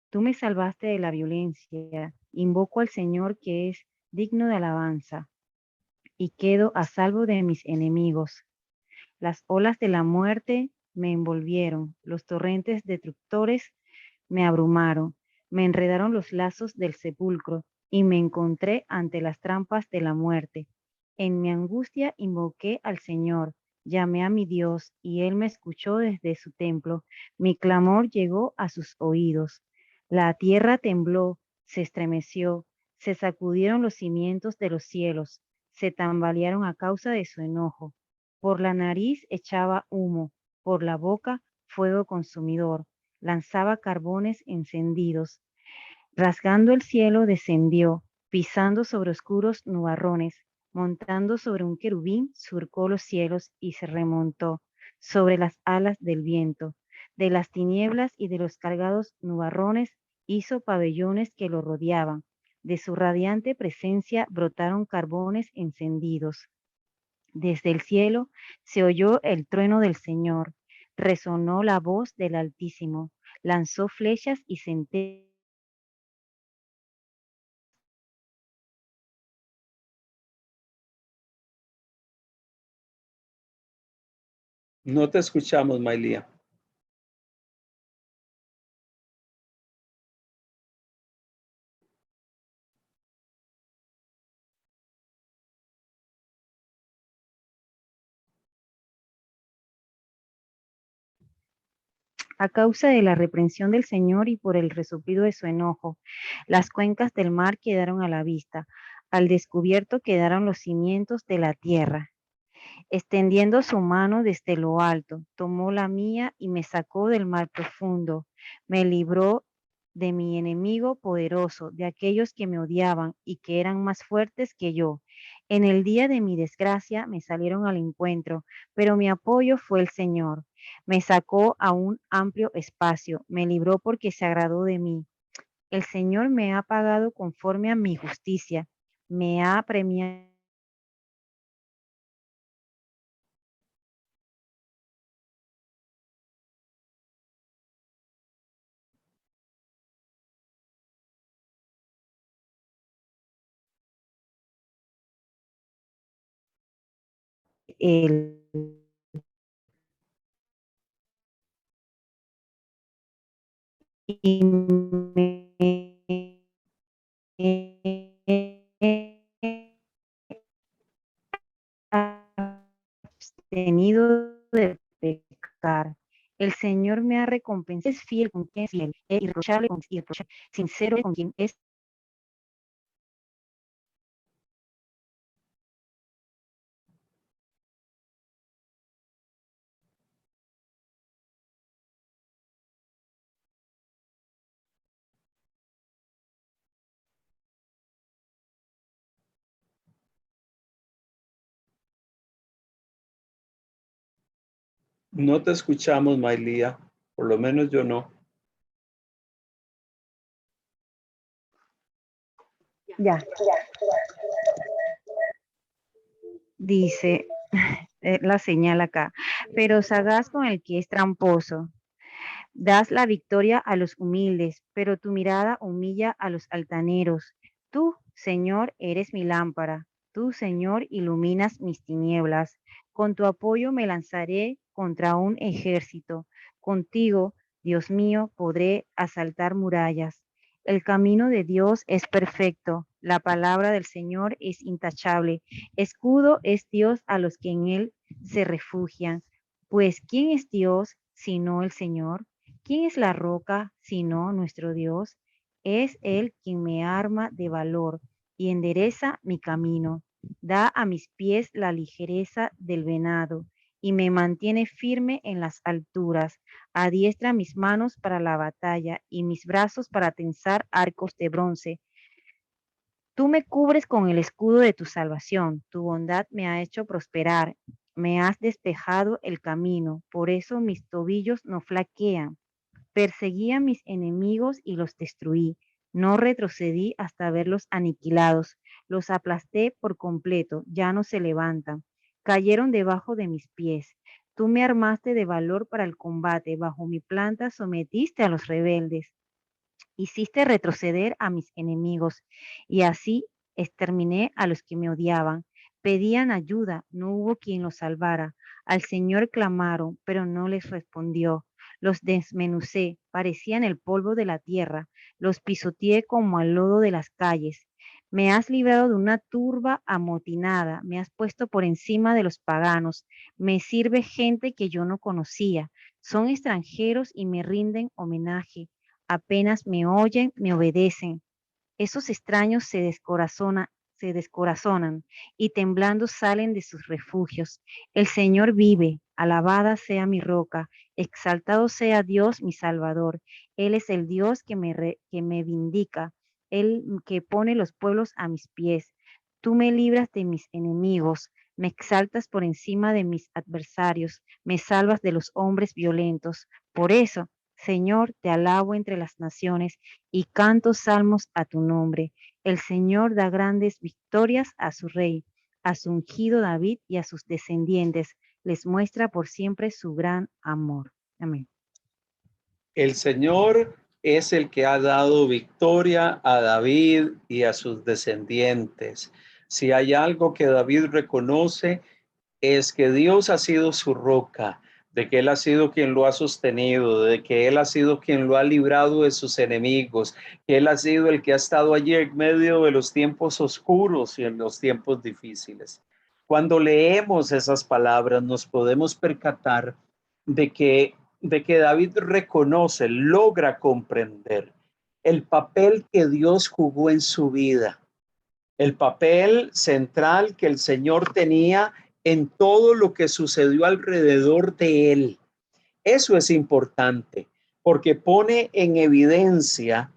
Tú me salvaste de la violencia. Invoco al Señor que es digno de alabanza y quedo a salvo de mis enemigos. Las olas de la muerte me envolvieron, los torrentes destructores me abrumaron, me enredaron los lazos del sepulcro y me encontré ante las trampas de la muerte. En mi angustia invoqué al Señor, llamé a mi Dios y Él me escuchó desde su templo. Mi clamor llegó a sus oídos. La tierra tembló, se estremeció, se sacudieron los cimientos de los cielos, se tambalearon a causa de su enojo. Por la nariz echaba humo, por la boca fuego consumidor, lanzaba carbones encendidos. Rasgando el cielo descendió, pisando sobre oscuros nubarrones, montando sobre un querubín, surcó los cielos y se remontó sobre las alas del viento. De las tinieblas y de los cargados nubarrones hizo pabellones que lo rodeaban. De su radiante presencia brotaron carbones encendidos. Desde el cielo se oyó el trueno del Señor, resonó la voz del Altísimo, lanzó flechas y centellas. No te escuchamos, Mailía. A causa de la reprensión del Señor y por el resoplido de su enojo, las cuencas del mar quedaron a la vista, al descubierto quedaron los cimientos de la tierra. Extendiendo su mano desde lo alto, tomó la mía y me sacó del mar profundo, me libró de mi enemigo poderoso, de aquellos que me odiaban y que eran más fuertes que yo. En el día de mi desgracia me salieron al encuentro, pero mi apoyo fue el Señor. Me sacó a un amplio espacio, me libró porque se agradó de mí. El Señor me ha pagado conforme a mi justicia, me ha premiado. El y me he abstenido de pecar. El Señor me ha recompensado, es fiel con quien es fiel, es irreprochable con quien es irreprochable, sincero con quien es No te escuchamos, Mailía. Por lo menos yo no. Ya. Dice la señal acá, pero sagaz con el que es tramposo. Das la victoria a los humildes, pero tu mirada humilla a los altaneros. Tú, Señor, eres mi lámpara. Tú, Señor, iluminas mis tinieblas. Con tu apoyo me lanzaré contra un ejército. Contigo, Dios mío, podré asaltar murallas. El camino de Dios es perfecto. La palabra del Señor es intachable. Escudo es Dios a los que en él se refugian. Pues, ¿quién es Dios sino el Señor? ¿Quién es la roca sino nuestro Dios? Es Él quien me arma de valor y endereza mi camino. Da a mis pies la ligereza del venado y me mantiene firme en las alturas. Adiestra mis manos para la batalla y mis brazos para tensar arcos de bronce. Tú me cubres con el escudo de tu salvación. Tu bondad me ha hecho prosperar. Me has despejado el camino. Por eso mis tobillos no flaquean. Perseguí a mis enemigos y los destruí. No retrocedí hasta verlos aniquilados. Los aplasté por completo. Ya no se levantan. Cayeron debajo de mis pies. Tú me armaste de valor para el combate. Bajo mi planta sometiste a los rebeldes. Hiciste retroceder a mis enemigos y así exterminé a los que me odiaban. Pedían ayuda, no hubo quien los salvara. Al Señor clamaron, pero no les respondió. Los desmenucé, parecían el polvo de la tierra. Los pisoteé como al lodo de las calles. Me has librado de una turba amotinada, me has puesto por encima de los paganos. Me sirve gente que yo no conocía. Son extranjeros y me rinden homenaje. Apenas me oyen, me obedecen. Esos extraños se descorazonan y temblando salen de sus refugios. El Señor vive, alabada sea mi roca, exaltado sea Dios mi Salvador. Él es el Dios que me vindica, Él que pone los pueblos a mis pies. Tú me libras de mis enemigos, me exaltas por encima de mis adversarios, me salvas de los hombres violentos. Por eso, Señor, te alabo entre las naciones y canto salmos a tu nombre. El Señor da grandes victorias a su rey, a su ungido David y a sus descendientes. Les muestra por siempre su gran amor. Amén. El Señor es el que ha dado victoria a David y a sus descendientes. Si hay algo que David reconoce, es que Dios ha sido su roca, de que Él ha sido quien lo ha sostenido, de que Él ha sido quien lo ha librado de sus enemigos, que Él ha sido el que ha estado allí en medio de los tiempos oscuros y en los tiempos difíciles. Cuando leemos esas palabras nos podemos percatar de que David reconoce, logra comprender el papel que Dios jugó en su vida, el papel central que el Señor tenía en todo lo que sucedió alrededor de él. Eso es importante porque pone en evidencia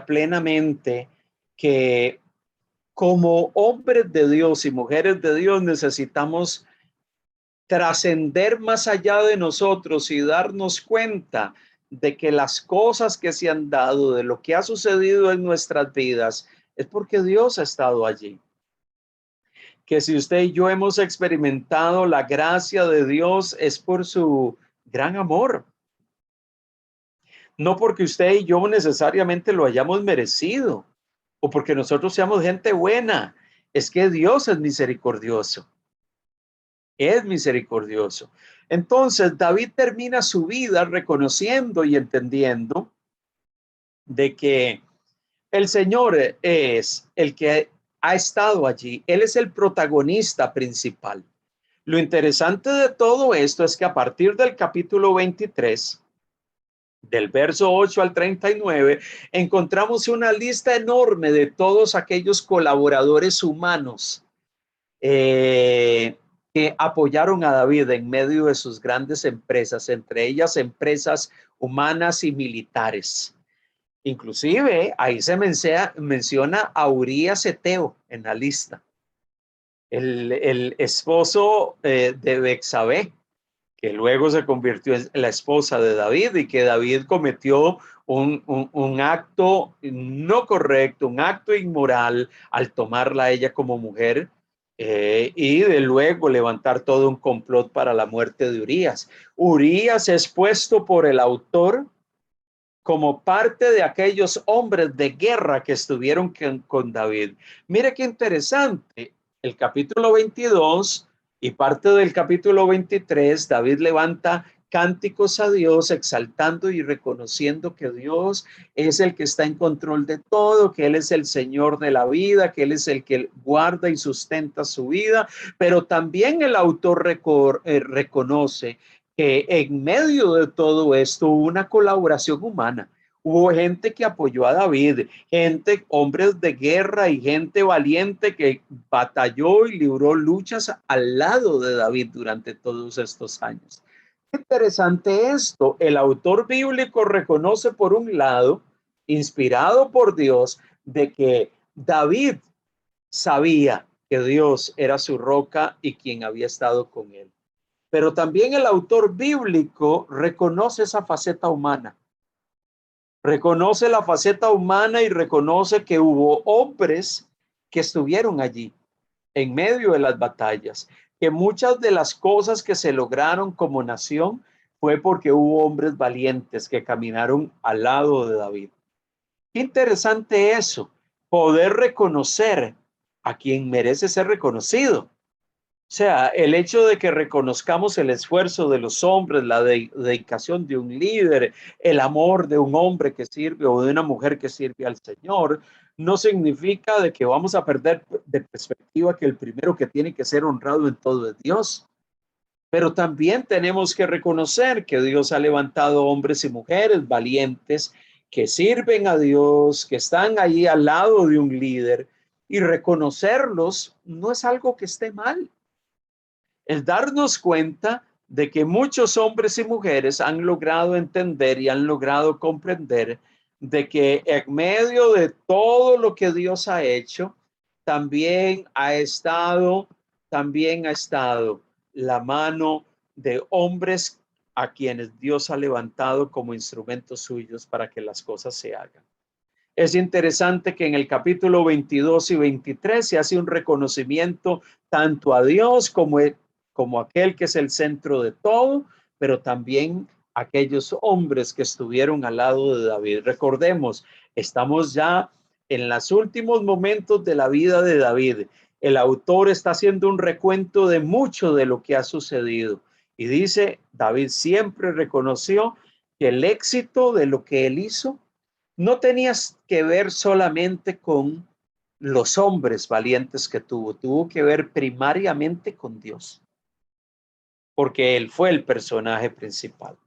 plenamente que como hombres de Dios y mujeres de Dios necesitamos trascender más allá de nosotros y darnos cuenta de que las cosas que se han dado, de lo que ha sucedido en nuestras vidas, es porque Dios ha estado allí. Que si usted y yo hemos experimentado la gracia de Dios es por su gran amor. No porque usted y yo necesariamente lo hayamos merecido o porque nosotros seamos gente buena. Es que Dios es misericordioso. Es misericordioso. Entonces, David termina su vida reconociendo y entendiendo de que el Señor es el que ha estado allí. Él es el protagonista principal. Lo interesante de todo esto es que a partir del capítulo 23, del verso 8 al 39, encontramos una lista enorme de todos aquellos colaboradores humanos que apoyaron a David en medio de sus grandes empresas, entre ellas empresas humanas y militares. Inclusive ahí se menciona a Urías Eteo en la lista, el esposo de Betsabé, que luego se convirtió en la esposa de David y que David cometió un acto no correcto, un acto inmoral al tomarla a ella como mujer y de luego levantar todo un complot para la muerte de Urías. Urías es puesto por el autor como parte de aquellos hombres de guerra que estuvieron con David. Mire qué interesante, el capítulo 22 y parte del capítulo 23, David levanta cánticos a Dios, exaltando y reconociendo que Dios es el que está en control de todo, que Él es el Señor de la vida, que Él es el que guarda y sustenta su vida, pero también el autor reconoce que en medio de todo esto hubo una colaboración humana. Hubo gente que apoyó a David, gente, hombres de guerra y gente valiente que batalló y libró luchas al lado de David durante todos estos años. Interesante esto. El autor bíblico reconoce por un lado, inspirado por Dios, de que David sabía que Dios era su roca y quien había estado con él. Pero también el autor bíblico reconoce esa faceta humana. Reconoce la faceta humana y reconoce que hubo hombres que estuvieron allí en medio de las batallas, que muchas de las cosas que se lograron como nación fue porque hubo hombres valientes que caminaron al lado de David. Qué interesante eso, poder reconocer a quien merece ser reconocido. O sea, el hecho de que reconozcamos el esfuerzo de los hombres, la dedicación de un líder, el amor de un hombre que sirve o de una mujer que sirve al Señor, no significa de que vamos a perder de perspectiva que el primero que tiene que ser honrado en todo es Dios. Pero también tenemos que reconocer que Dios ha levantado hombres y mujeres valientes que sirven a Dios, que están ahí al lado de un líder, y reconocerlos no es algo que esté mal. El darnos cuenta de que muchos hombres y mujeres han logrado entender y han logrado comprender de que en medio de todo lo que Dios ha hecho, también ha estado la mano de hombres a quienes Dios ha levantado como instrumentos suyos para que las cosas se hagan. Es interesante que en el capítulo 22 y 23 se hace un reconocimiento tanto a Dios como aquel que es el centro de todo, pero también aquellos hombres que estuvieron al lado de David. Recordemos, estamos ya en los últimos momentos de la vida de David. El autor está haciendo un recuento de mucho de lo que ha sucedido. Y dice, David siempre reconoció que el éxito de lo que él hizo no tenías que ver solamente con los hombres valientes que tuvo que ver primariamente con Dios, porque él fue el personaje principal.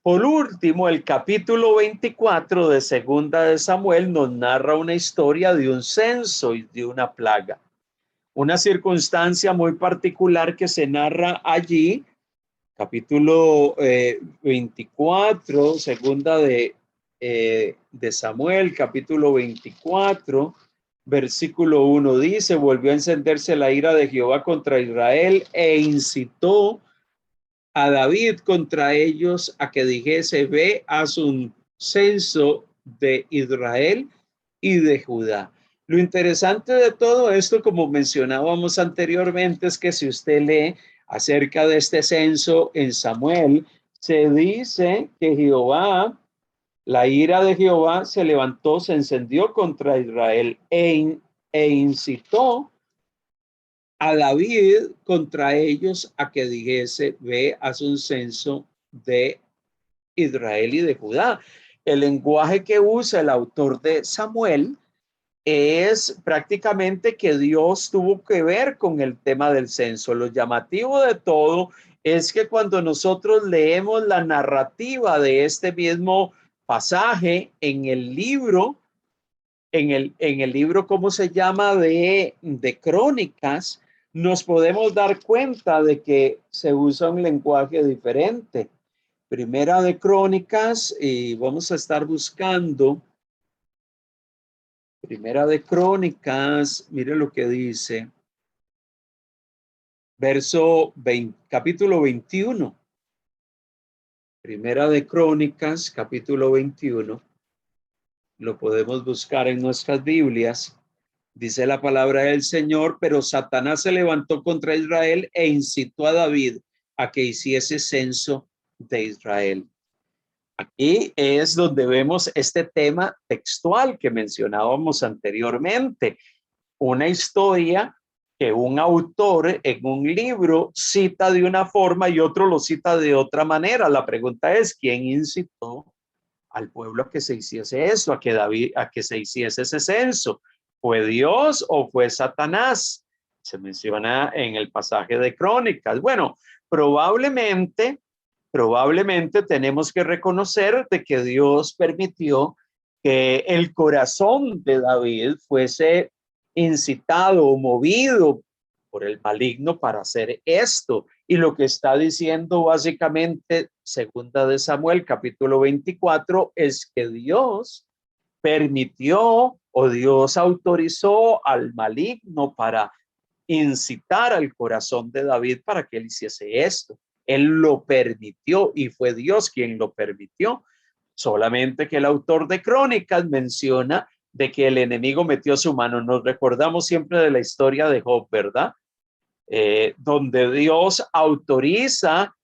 Por último, el capítulo 24 de Segunda de Samuel nos narra una historia de un censo y de una plaga. Una circunstancia muy particular que se narra allí, capítulo 24, Segunda de Samuel, capítulo 24, versículo 1 dice, volvió a encenderse la ira de Jehová contra Israel e incitó a David contra ellos a que dijese, ve, haz un censo de Israel y de Judá. Lo interesante de todo esto, como mencionábamos anteriormente, es que si usted lee acerca de este censo en Samuel, se dice que Jehová, la ira de Jehová se levantó, se encendió contra Israel e incitó a David contra ellos a que dijese, ve, haz un censo de Israel y de Judá. El lenguaje que usa el autor de Samuel es prácticamente que Dios tuvo que ver con el tema del censo. Lo llamativo de todo es que cuando nosotros leemos la narrativa de este mismo pasaje en el libro, en el libro, ¿cómo se llama? De Crónicas, nos podemos dar cuenta de que se usa un lenguaje diferente. Primera de Crónicas, y vamos a estar buscando Primera de Crónicas, mire lo que dice, capítulo 21. Primera de Crónicas, capítulo 21. Lo podemos buscar en nuestras Biblias. Dice la palabra del Señor: pero Satanás se levantó contra Israel e incitó a David a que hiciese censo de Israel. Aquí es donde vemos este tema textual que mencionábamos anteriormente. Una historia que un autor en un libro cita de una forma y otro lo cita de otra manera. La pregunta es: ¿quién incitó al pueblo a que se hiciese eso, a que se hiciese ese censo? ¿Fue Dios o fue Satanás? Se menciona en el pasaje de Crónicas. Bueno, probablemente tenemos que reconocer de que Dios permitió que el corazón de David fuese incitado o movido por el maligno para hacer esto. Y lo que está diciendo básicamente segunda de Samuel, capítulo 24, es que Dios permitió o Dios autorizó al maligno para incitar al corazón de David para que él hiciese esto. Él lo permitió y fue Dios quien lo permitió. Solamente que el autor de Crónicas menciona de que el enemigo metió su mano. Nos recordamos siempre de la historia de Job, ¿verdad? Donde Dios autoriza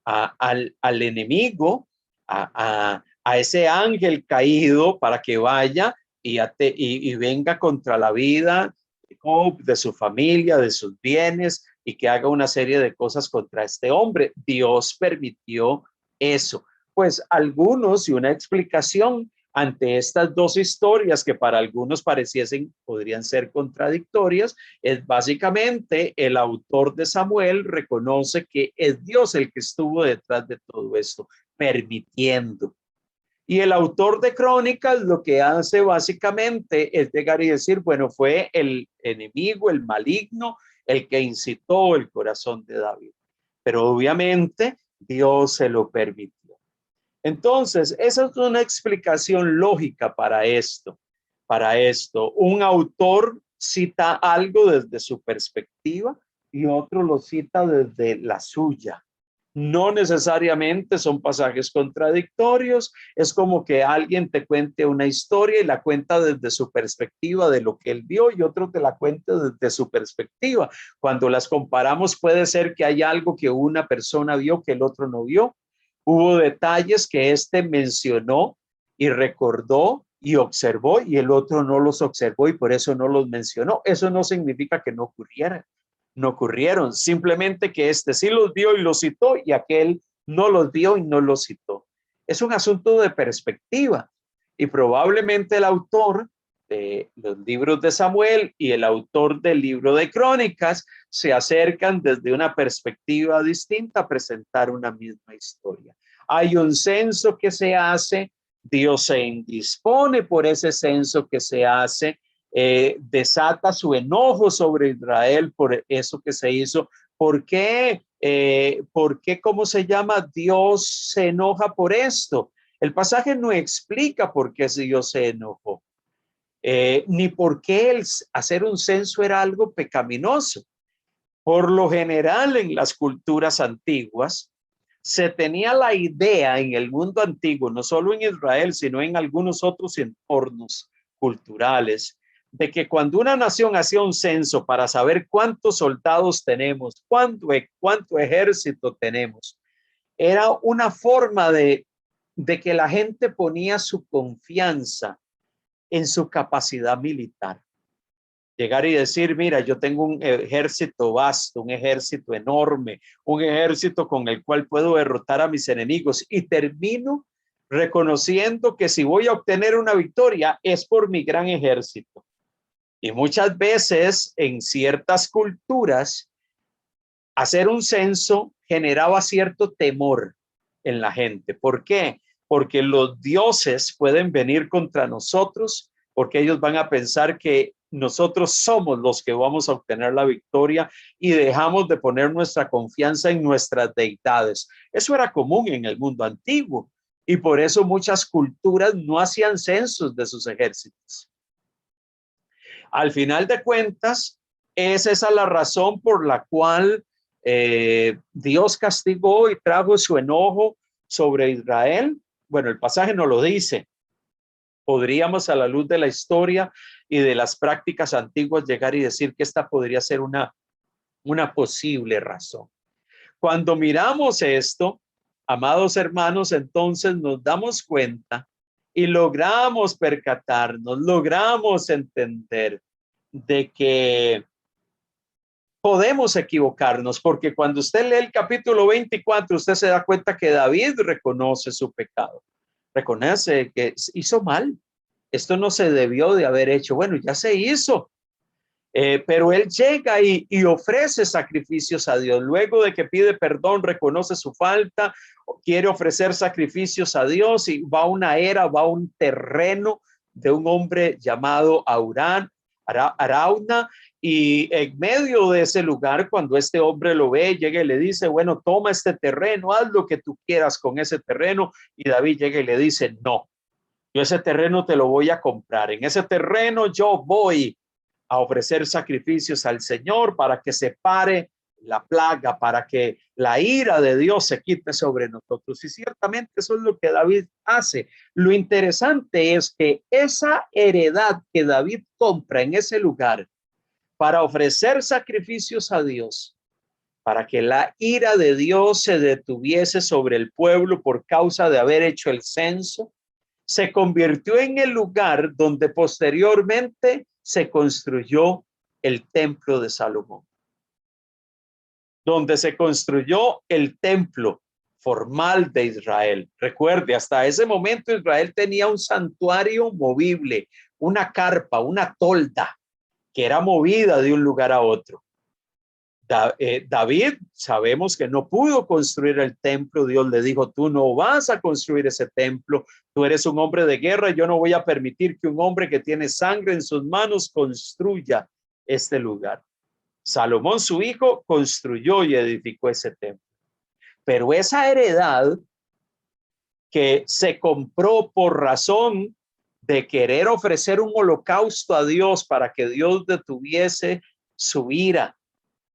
al enemigo, a ese ángel caído, para que vaya y venga contra la vida de Job, de su familia, de sus bienes, y que haga una serie de cosas contra este hombre. Dios permitió eso. Pues algunos, y una explicación ante estas dos historias que para algunos podrían ser contradictorias, es básicamente el autor de Samuel reconoce que es Dios el que estuvo detrás de todo esto, permitiendo. Y el autor de Crónicas lo que hace básicamente es llegar y decir, bueno, fue el enemigo, el maligno, el que incitó el corazón de David. Pero obviamente Dios se lo permitió. Entonces, esa es una explicación lógica para esto. Para esto, un autor cita algo desde su perspectiva y otro lo cita desde la suya. No necesariamente son pasajes contradictorios. Es como que alguien te cuente una historia y la cuenta desde su perspectiva de lo que él vio y otro te la cuenta desde su perspectiva. Cuando las comparamos puede ser que hay algo que una persona vio que el otro no vio. Hubo detalles que éste mencionó y recordó y observó y el otro no los observó y por eso no los mencionó. Eso no significa que no ocurrieran. No ocurrieron, simplemente que este sí los vio y los citó y aquel no los vio y no los citó. Es un asunto de perspectiva y probablemente el autor de los libros de Samuel y el autor del libro de Crónicas se acercan desde una perspectiva distinta a presentar una misma historia. Hay un censo que se hace, Dios se indispone por ese censo que se hace, desata su enojo sobre Israel por eso que se hizo. ¿Por qué? ¿Cómo se llama? Dios se enoja por esto. El pasaje no explica por qué Dios se enojó, ni por qué hacer un censo era algo pecaminoso. Por lo general, en las culturas antiguas, se tenía la idea en el mundo antiguo, no solo en Israel, sino en algunos otros entornos culturales, de que cuando una nación hacía un censo para saber cuántos soldados tenemos, cuánto ejército tenemos, era una forma de que la gente ponía su confianza en su capacidad militar. Llegar y decir, mira, yo tengo un ejército vasto, un ejército enorme, un ejército con el cual puedo derrotar a mis enemigos y termino reconociendo que si voy a obtener una victoria es por mi gran ejército. Y muchas veces en ciertas culturas hacer un censo generaba cierto temor en la gente. ¿Por qué? Porque los dioses pueden venir contra nosotros, porque ellos van a pensar que nosotros somos los que vamos a obtener la victoria y dejamos de poner nuestra confianza en nuestras deidades. Eso era común en el mundo antiguo y por eso muchas culturas no hacían censos de sus ejércitos. Al final de cuentas, es esa la razón por la cual Dios castigó y trajo su enojo sobre Israel. Bueno, el pasaje no lo dice. Podríamos, a la luz de la historia y de las prácticas antiguas, llegar y decir que esta podría ser una posible razón. Cuando miramos esto, amados hermanos, entonces nos damos cuenta y logramos percatarnos, logramos entender de que podemos equivocarnos, porque cuando usted lee el capítulo 24, usted se da cuenta que David reconoce su pecado, reconoce que hizo mal. Esto no se debió de haber hecho. Bueno, ya se hizo. Pero él llega y ofrece sacrificios a Dios. Luego de que pide perdón, reconoce su falta, quiere ofrecer sacrificios a Dios y va a una era, va a un terreno de un hombre llamado Arauna, y en medio de ese lugar, cuando este hombre lo ve, llega y le dice, bueno, toma este terreno, haz lo que tú quieras con ese terreno, y David llega y le dice, no, yo ese terreno te lo voy a comprar, en ese terreno yo voy a ofrecer sacrificios al Señor para que se pare la plaga, para que la ira de Dios se quite sobre nosotros. Y ciertamente eso es lo que David hace. Lo interesante es que esa heredad que David compra en ese lugar para ofrecer sacrificios a Dios, para que la ira de Dios se detuviese sobre el pueblo por causa de haber hecho el censo, se convirtió en el lugar donde posteriormente se construyó el templo de Salomón, donde se construyó el templo formal de Israel. Recuerde, hasta ese momento Israel tenía un santuario movible, una carpa, una tolda, que era movida de un lugar a otro. David, sabemos que no pudo construir el templo. Dios le dijo, tú no vas a construir ese templo, tú eres un hombre de guerra, yo no voy a permitir que un hombre que tiene sangre en sus manos construya este lugar. Salomón, su hijo, construyó y edificó ese templo. Pero esa heredad que se compró por razón de querer ofrecer un holocausto a Dios para que Dios detuviese su ira,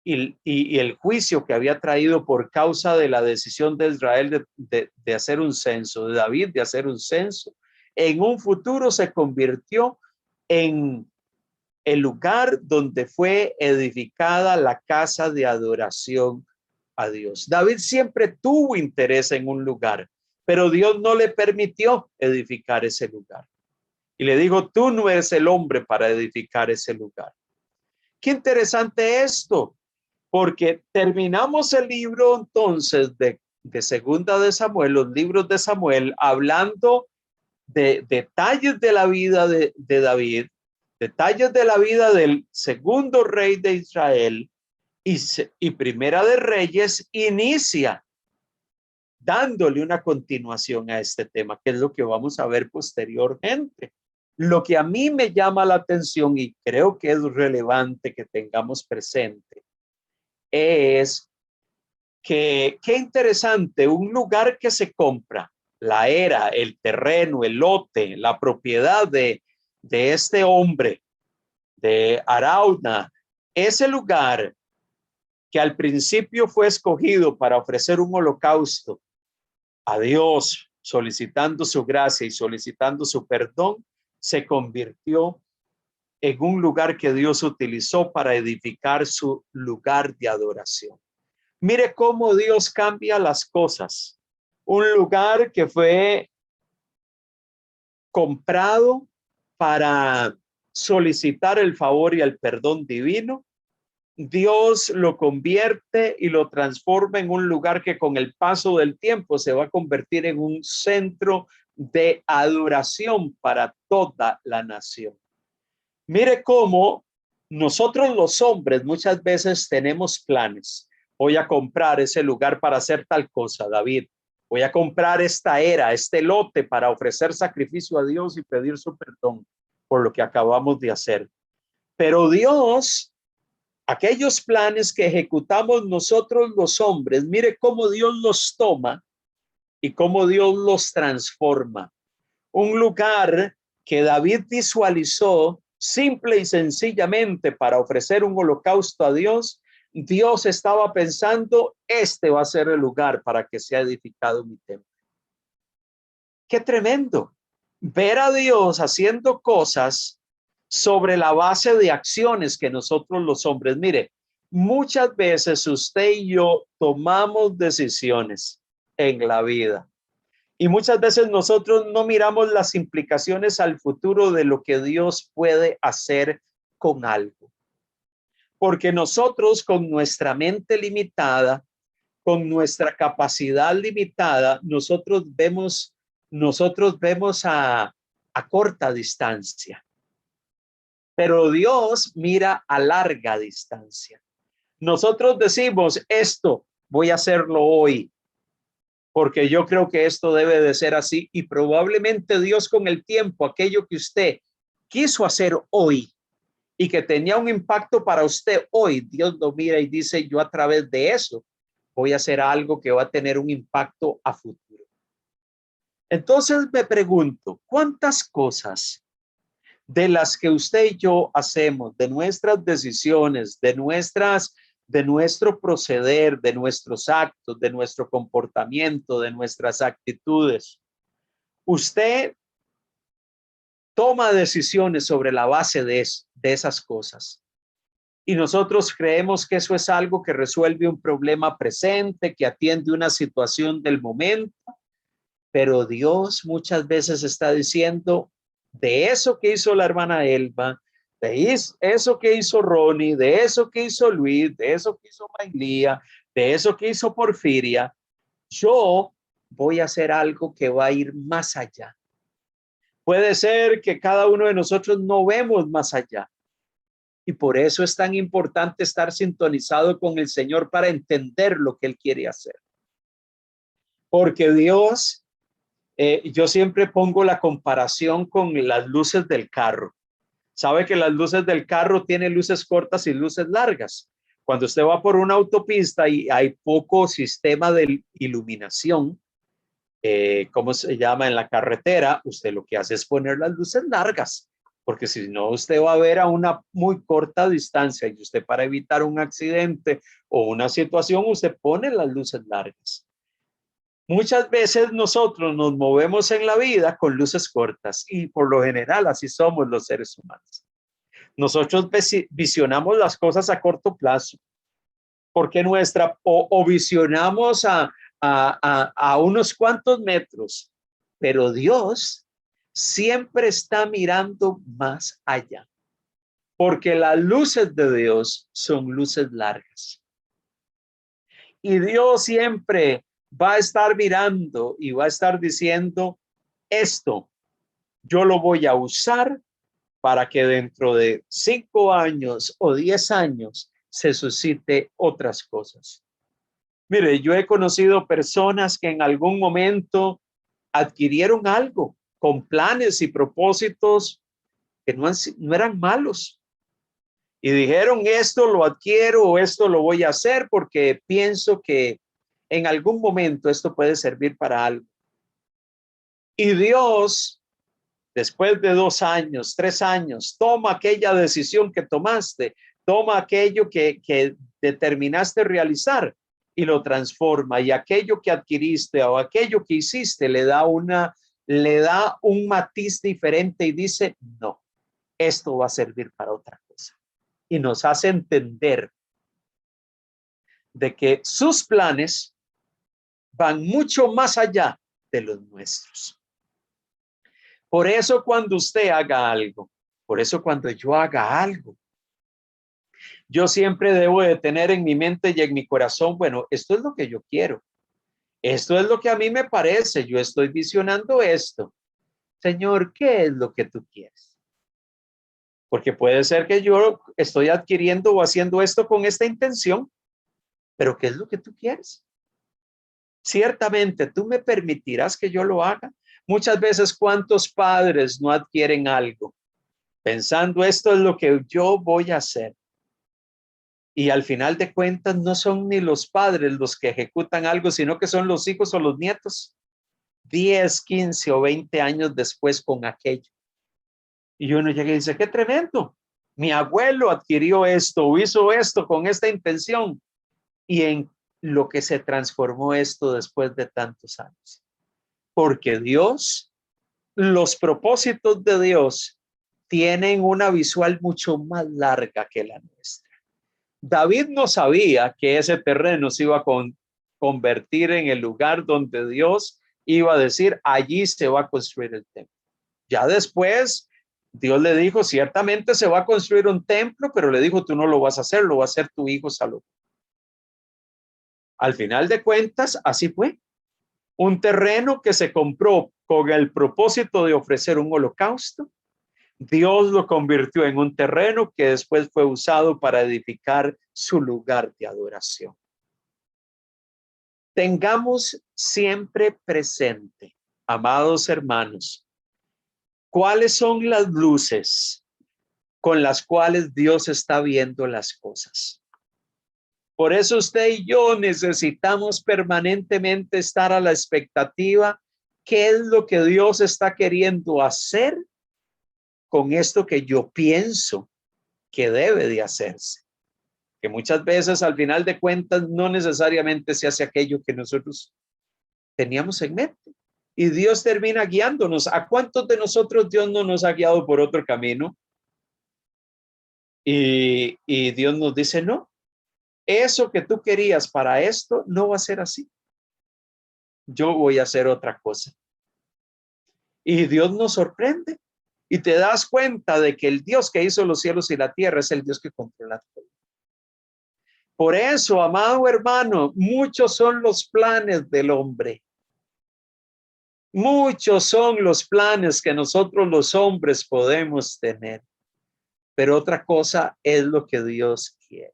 y el juicio que había traído por causa de la decisión de Israel de hacer un censo, de David de hacer un censo, en un futuro se convirtió en el lugar donde fue edificada la casa de adoración a Dios. David siempre tuvo interés en un lugar, pero Dios no le permitió edificar ese lugar. Y le dijo, tú no eres el hombre para edificar ese lugar. Qué interesante esto. Porque terminamos el libro entonces de Segunda de Samuel, los libros de Samuel, hablando de detalles de la vida de David, detalles de la vida del segundo rey de Israel, y Primera de Reyes inicia dándole una continuación a este tema, que es lo que vamos a ver posteriormente. Lo que a mí me llama la atención y creo que es relevante que tengamos presente es que qué interesante, un lugar que se compra, la era, el terreno, el lote, la propiedad de este hombre, de Arauna, ese lugar que al principio fue escogido para ofrecer un holocausto a Dios, solicitando su gracia y solicitando su perdón, se convirtió en un lugar que Dios utilizó para edificar su lugar de adoración. Mire cómo Dios cambia las cosas. Un lugar que fue comprado para solicitar el favor y el perdón divino, Dios lo convierte y lo transforma en un lugar que con el paso del tiempo se va a convertir en un centro de adoración para toda la nación. Mire cómo nosotros los hombres muchas veces tenemos planes. Voy a comprar ese lugar para hacer tal cosa, David. Voy a comprar esta era, este lote para ofrecer sacrificio a Dios y pedir su perdón por lo que acabamos de hacer. Pero Dios, aquellos planes que ejecutamos nosotros los hombres, mire cómo Dios los toma y cómo Dios los transforma. Un lugar que David visualizó simple y sencillamente para ofrecer un holocausto a Dios, Dios estaba pensando, este va a ser el lugar para que sea edificado mi templo. Qué tremendo ver a Dios haciendo cosas sobre la base de acciones que nosotros los hombres, mire, muchas veces usted y yo tomamos decisiones en la vida y muchas veces nosotros no miramos las implicaciones al futuro de lo que Dios puede hacer con algo. Porque nosotros con nuestra mente limitada, con nuestra capacidad limitada, nosotros vemos a corta distancia. Pero Dios mira a larga distancia. Nosotros decimos, esto voy a hacerlo hoy, porque yo creo que esto debe de ser así, y probablemente Dios con el tiempo, aquello que usted quiso hacer hoy y que tenía un impacto para usted hoy, Dios lo mira y dice, yo a través de eso voy a hacer algo que va a tener un impacto a futuro. Entonces me pregunto, ¿cuántas cosas de las que usted y yo hacemos, de nuestras decisiones, de nuestro proceder, de nuestros actos, de nuestro comportamiento, de nuestras actitudes, usted toma decisiones sobre la base de esas cosas? Y nosotros creemos que eso es algo que resuelve un problema presente, que atiende una situación del momento, pero Dios muchas veces está diciendo, de eso que hizo la hermana Elba, de eso que hizo Ronnie, de eso que hizo Luis, de eso que hizo Mailía, de eso que hizo Porfiria, yo voy a hacer algo que va a ir más allá. Puede ser que cada uno de nosotros no vemos más allá. Y por eso es tan importante estar sintonizado con el Señor para entender lo que Él quiere hacer. Porque Dios, yo siempre pongo la comparación con las luces del carro. Sabe que las luces del carro tienen luces cortas y luces largas. Cuando usted va por una autopista y hay poco sistema de iluminación, ¿cómo se llama? En la carretera, usted lo que hace es poner las luces largas, porque si no, usted va a ver a una muy corta distancia y usted, para evitar un accidente o una situación, usted pone las luces largas. Muchas veces nosotros nos movemos en la vida con luces cortas y por lo general así somos los seres humanos. Nosotros visionamos las cosas a corto plazo porque o visionamos a unos cuantos metros, pero Dios siempre está mirando más allá, porque las luces de Dios son luces largas. Y Dios siempre va a estar mirando y va a estar diciendo, esto yo lo voy a usar para que dentro de 5 años o 10 años se suscite otras cosas. Mire, yo he conocido personas que en algún momento adquirieron algo con planes y propósitos que no eran malos. Y dijeron, esto lo adquiero o esto lo voy a hacer porque pienso que en algún momento esto puede servir para algo. Y Dios, después de 2 años, 3 años, toma aquella decisión que tomaste, toma aquello que determinaste realizar y lo transforma, y aquello que adquiriste o aquello que hiciste le da un matiz diferente y dice, no, esto va a servir para otra cosa. Y nos hace entender de que sus planes van mucho más allá de los nuestros. Por eso cuando usted haga algo, por eso cuando yo haga algo, yo siempre debo de tener en mi mente y en mi corazón, bueno, esto es lo que yo quiero. Esto es lo que a mí me parece. Yo estoy visionando esto. Señor, ¿qué es lo que tú quieres? Porque puede ser que yo estoy adquiriendo o haciendo esto con esta intención, pero ¿qué es lo que tú quieres? Ciertamente, tú me permitirás que yo lo haga. Muchas veces, ¿cuántos padres no adquieren algo pensando esto es lo que yo voy a hacer? Y al final de cuentas no son ni los padres los que ejecutan algo, sino que son los hijos o los nietos, 10, 15 o 20 años después con aquello. Y uno llega y dice, qué tremendo. Mi abuelo adquirió esto, hizo esto con esta intención. Y en lo que se transformó esto después de tantos años. porque Dios, los propósitos de Dios tienen una visual mucho más larga que la nuestra. David no sabía que ese terreno se iba a convertir en el lugar donde Dios iba a decir, allí se va a construir el templo. Ya después, Dios le dijo, ciertamente se va a construir un templo, pero le dijo, tú no lo vas a hacer, lo va a hacer tu hijo Salomón. Al final de cuentas, así fue. Un terreno que se compró con el propósito de ofrecer un holocausto. Dios lo convirtió en un terreno que después fue usado para edificar su lugar de adoración. Tengamos siempre presente, amados hermanos, cuáles son las luces con las cuales Dios está viendo las cosas. Por eso usted y yo necesitamos permanentemente estar a la expectativa. ¿Qué es lo que Dios está queriendo hacer con esto que yo pienso que debe de hacerse? Que muchas veces al final de cuentas no necesariamente se hace aquello que nosotros teníamos en mente. Y Dios termina guiándonos. ¿A cuántos de nosotros Dios no nos ha guiado por otro camino? Y Dios nos dice, no, eso que tú querías para esto no va a ser así. Yo voy a hacer otra cosa. Y Dios nos sorprende. Y te das cuenta de que el Dios que hizo los cielos y la tierra es el Dios que controla todo. Por eso, amado hermano, muchos son los planes del hombre. Muchos son los planes que nosotros los hombres podemos tener. Pero otra cosa es lo que Dios quiere.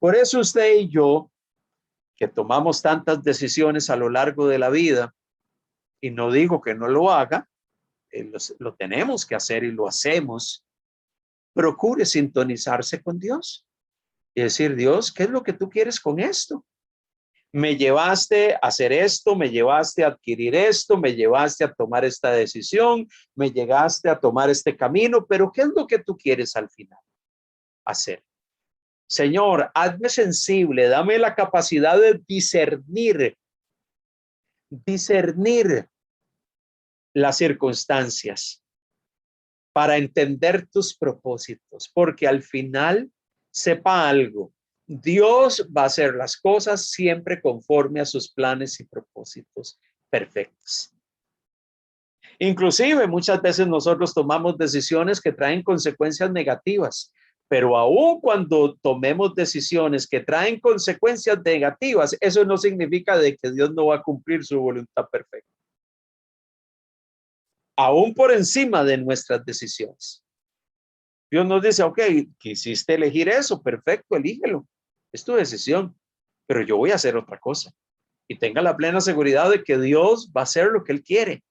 Por eso usted y yo, que tomamos tantas decisiones a lo largo de la vida, y no digo que no lo haga, lo tenemos que hacer y lo hacemos, procure sintonizarse con Dios y decir, Dios, ¿qué es lo que tú quieres con esto? Me llevaste a hacer esto, me llevaste a adquirir esto, me llevaste a tomar esta decisión, me llegaste a tomar este camino, pero ¿qué es lo que tú quieres al final hacer? Señor, hazme sensible, dame la capacidad de discernir las circunstancias para entender tus propósitos, porque al final, sepa algo, Dios va a hacer las cosas siempre conforme a sus planes y propósitos perfectos. Inclusive muchas veces nosotros tomamos decisiones que traen consecuencias negativas, pero aún cuando tomemos decisiones que traen consecuencias negativas, eso no significa de que Dios no va a cumplir su voluntad perfecta. Aún por encima de nuestras decisiones. Dios nos dice, ok, quisiste elegir eso, perfecto, elígelo. Es tu decisión, pero yo voy a hacer otra cosa. Y tenga la plena seguridad de que Dios va a hacer lo que Él quiere.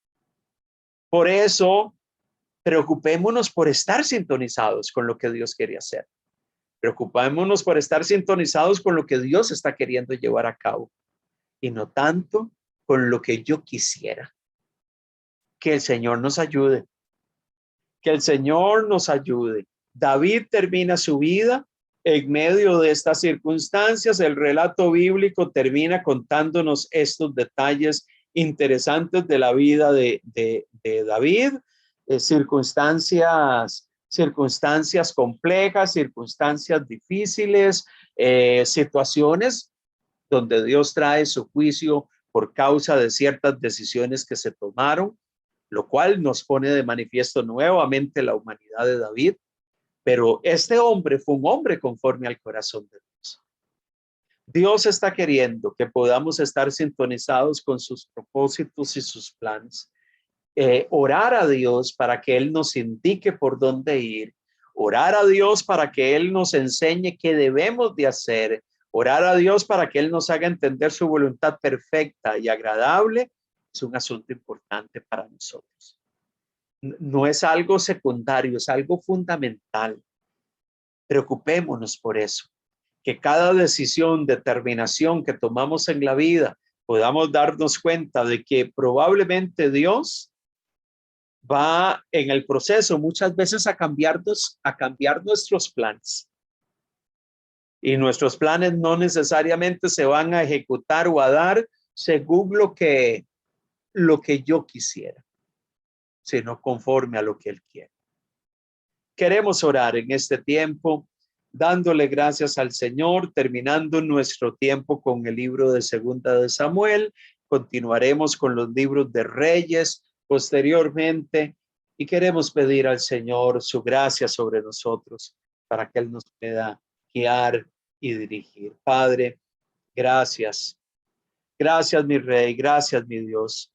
Por eso, preocupémonos por estar sintonizados con lo que Dios quiere hacer. Preocupémonos por estar sintonizados con lo que Dios está queriendo llevar a cabo. Y no tanto con lo que yo quisiera. Que el Señor nos ayude. Que el Señor nos ayude. David termina su vida en medio de estas circunstancias. El relato bíblico termina contándonos estos detalles interesantes de la vida de David. Circunstancias complejas, circunstancias difíciles, situaciones donde Dios trae su juicio por causa de ciertas decisiones que se tomaron, lo cual nos pone de manifiesto nuevamente la humanidad de David. Pero este hombre fue un hombre conforme al corazón de Dios. Dios está queriendo que podamos estar sintonizados con sus propósitos y sus planes. Orar a Dios para que Él nos indique por dónde ir. Orar a Dios para que Él nos enseñe qué debemos de hacer. Orar a Dios para que Él nos haga entender su voluntad perfecta y agradable. Es un asunto importante para nosotros. No es algo secundario, es algo fundamental. Preocupémonos por eso. Que cada decisión, determinación que tomamos en la vida, podamos darnos cuenta de que probablemente Dios va en el proceso muchas veces a cambiar nuestros planes. Y nuestros planes no necesariamente se van a ejecutar o a dar según lo que lo que yo quisiera, sino conforme a lo que Él quiere. Queremos orar en este tiempo, dándole gracias al Señor, terminando nuestro tiempo con el libro de Segunda de Samuel. Continuaremos con los libros de Reyes posteriormente y queremos pedir al Señor su gracia sobre nosotros para que Él nos pueda guiar y dirigir. Padre, gracias. Gracias, mi Rey. Gracias, mi Dios.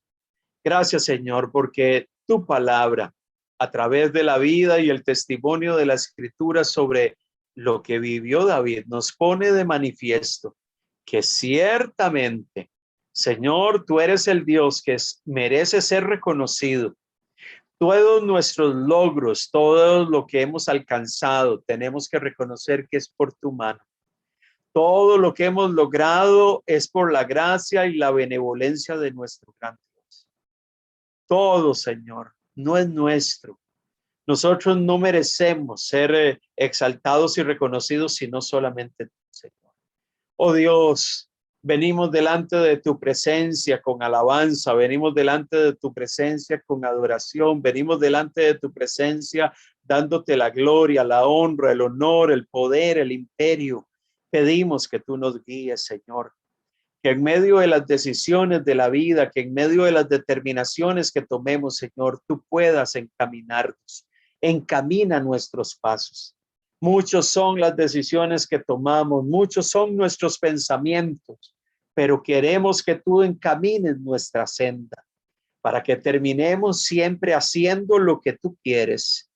Gracias, Señor, porque tu palabra, a través de la vida y el testimonio de la Escritura sobre lo que vivió David, nos pone de manifiesto que ciertamente, Señor, tú eres el Dios que merece ser reconocido. Todos nuestros logros, todo lo que hemos alcanzado, tenemos que reconocer que es por tu mano. Todo lo que hemos logrado es por la gracia y la benevolencia de nuestro gran Dios. Todo, Señor, no es nuestro. Nosotros no merecemos ser exaltados y reconocidos, sino solamente tú, Señor. Oh Dios, venimos delante de tu presencia con alabanza, venimos delante de tu presencia con adoración, venimos delante de tu presencia dándote la gloria, la honra, el honor, el poder, el imperio. Pedimos que tú nos guíes, Señor, que en medio de las decisiones de la vida, que en medio de las determinaciones que tomemos, Señor, tú puedas encaminarnos. Encamina nuestros pasos. Muchos son las decisiones que tomamos, muchos son nuestros pensamientos, pero queremos que tú encamines nuestra senda para que terminemos siempre haciendo lo que tú quieres.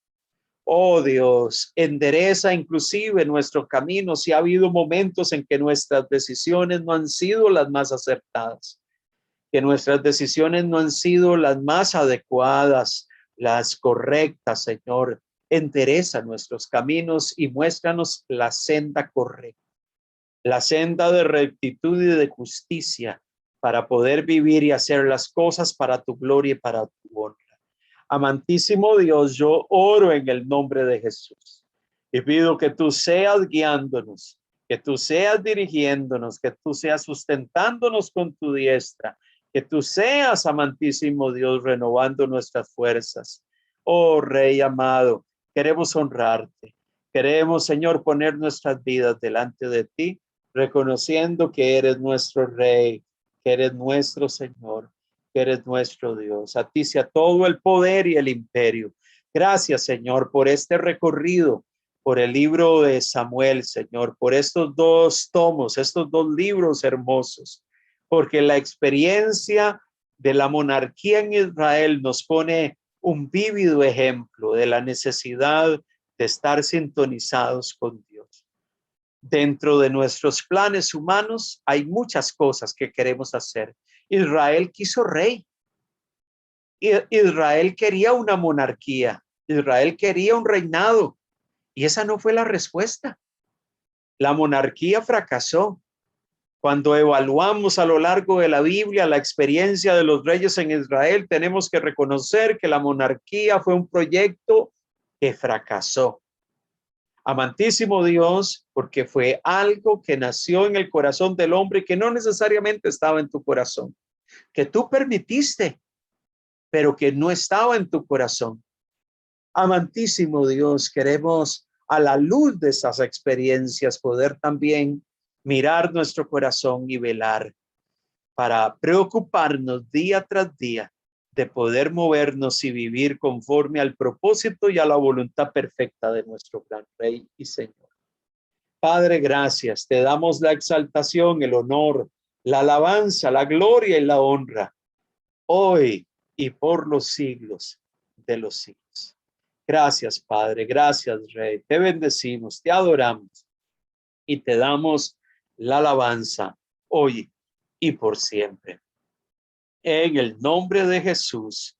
Oh Dios, endereza inclusive nuestro camino si ha habido momentos en que nuestras decisiones no han sido las más acertadas, que nuestras decisiones no han sido las más adecuadas, las correctas, Señor. Endereza nuestros caminos y muéstranos la senda correcta, la senda de rectitud y de justicia para poder vivir y hacer las cosas para tu gloria y para tu honra. Amantísimo Dios, yo oro en el nombre de Jesús y pido que tú seas guiándonos, que tú seas dirigiéndonos, que tú seas sustentándonos con tu diestra, que tú seas, amantísimo Dios, renovando nuestras fuerzas. Oh Rey amado, queremos honrarte. Queremos, Señor, poner nuestras vidas delante de ti, reconociendo que eres nuestro Rey, que eres nuestro Señor, que eres nuestro Dios. A ti sea todo el poder y el imperio. Gracias, Señor, por este recorrido, por el libro de Samuel, Señor, por estos dos tomos, estos dos libros hermosos, porque la experiencia de la monarquía en Israel nos pone un vívido ejemplo de la necesidad de estar sintonizados con Dios. Dentro de nuestros planes humanos hay muchas cosas que queremos hacer. Israel quiso rey. Israel quería una monarquía. Israel quería un reinado. Y esa no fue la respuesta. La monarquía fracasó. Cuando evaluamos a lo largo de la Biblia la experiencia de los reyes en Israel, tenemos que reconocer que la monarquía fue un proyecto que fracasó. Amantísimo Dios, porque fue algo que nació en el corazón del hombre que no necesariamente estaba en tu corazón, que tú permitiste, pero que no estaba en tu corazón. Amantísimo Dios, queremos a la luz de esas experiencias poder también mirar nuestro corazón y velar para preocuparnos día tras día de poder movernos y vivir conforme al propósito y a la voluntad perfecta de nuestro gran Rey y Señor. Padre, gracias. Te damos la exaltación, el honor, la alabanza, la gloria y la honra, hoy y por los siglos de los siglos. Gracias, Padre. Gracias, Rey. Te bendecimos, te adoramos y te damos la alabanza hoy y por siempre. En el nombre de Jesús.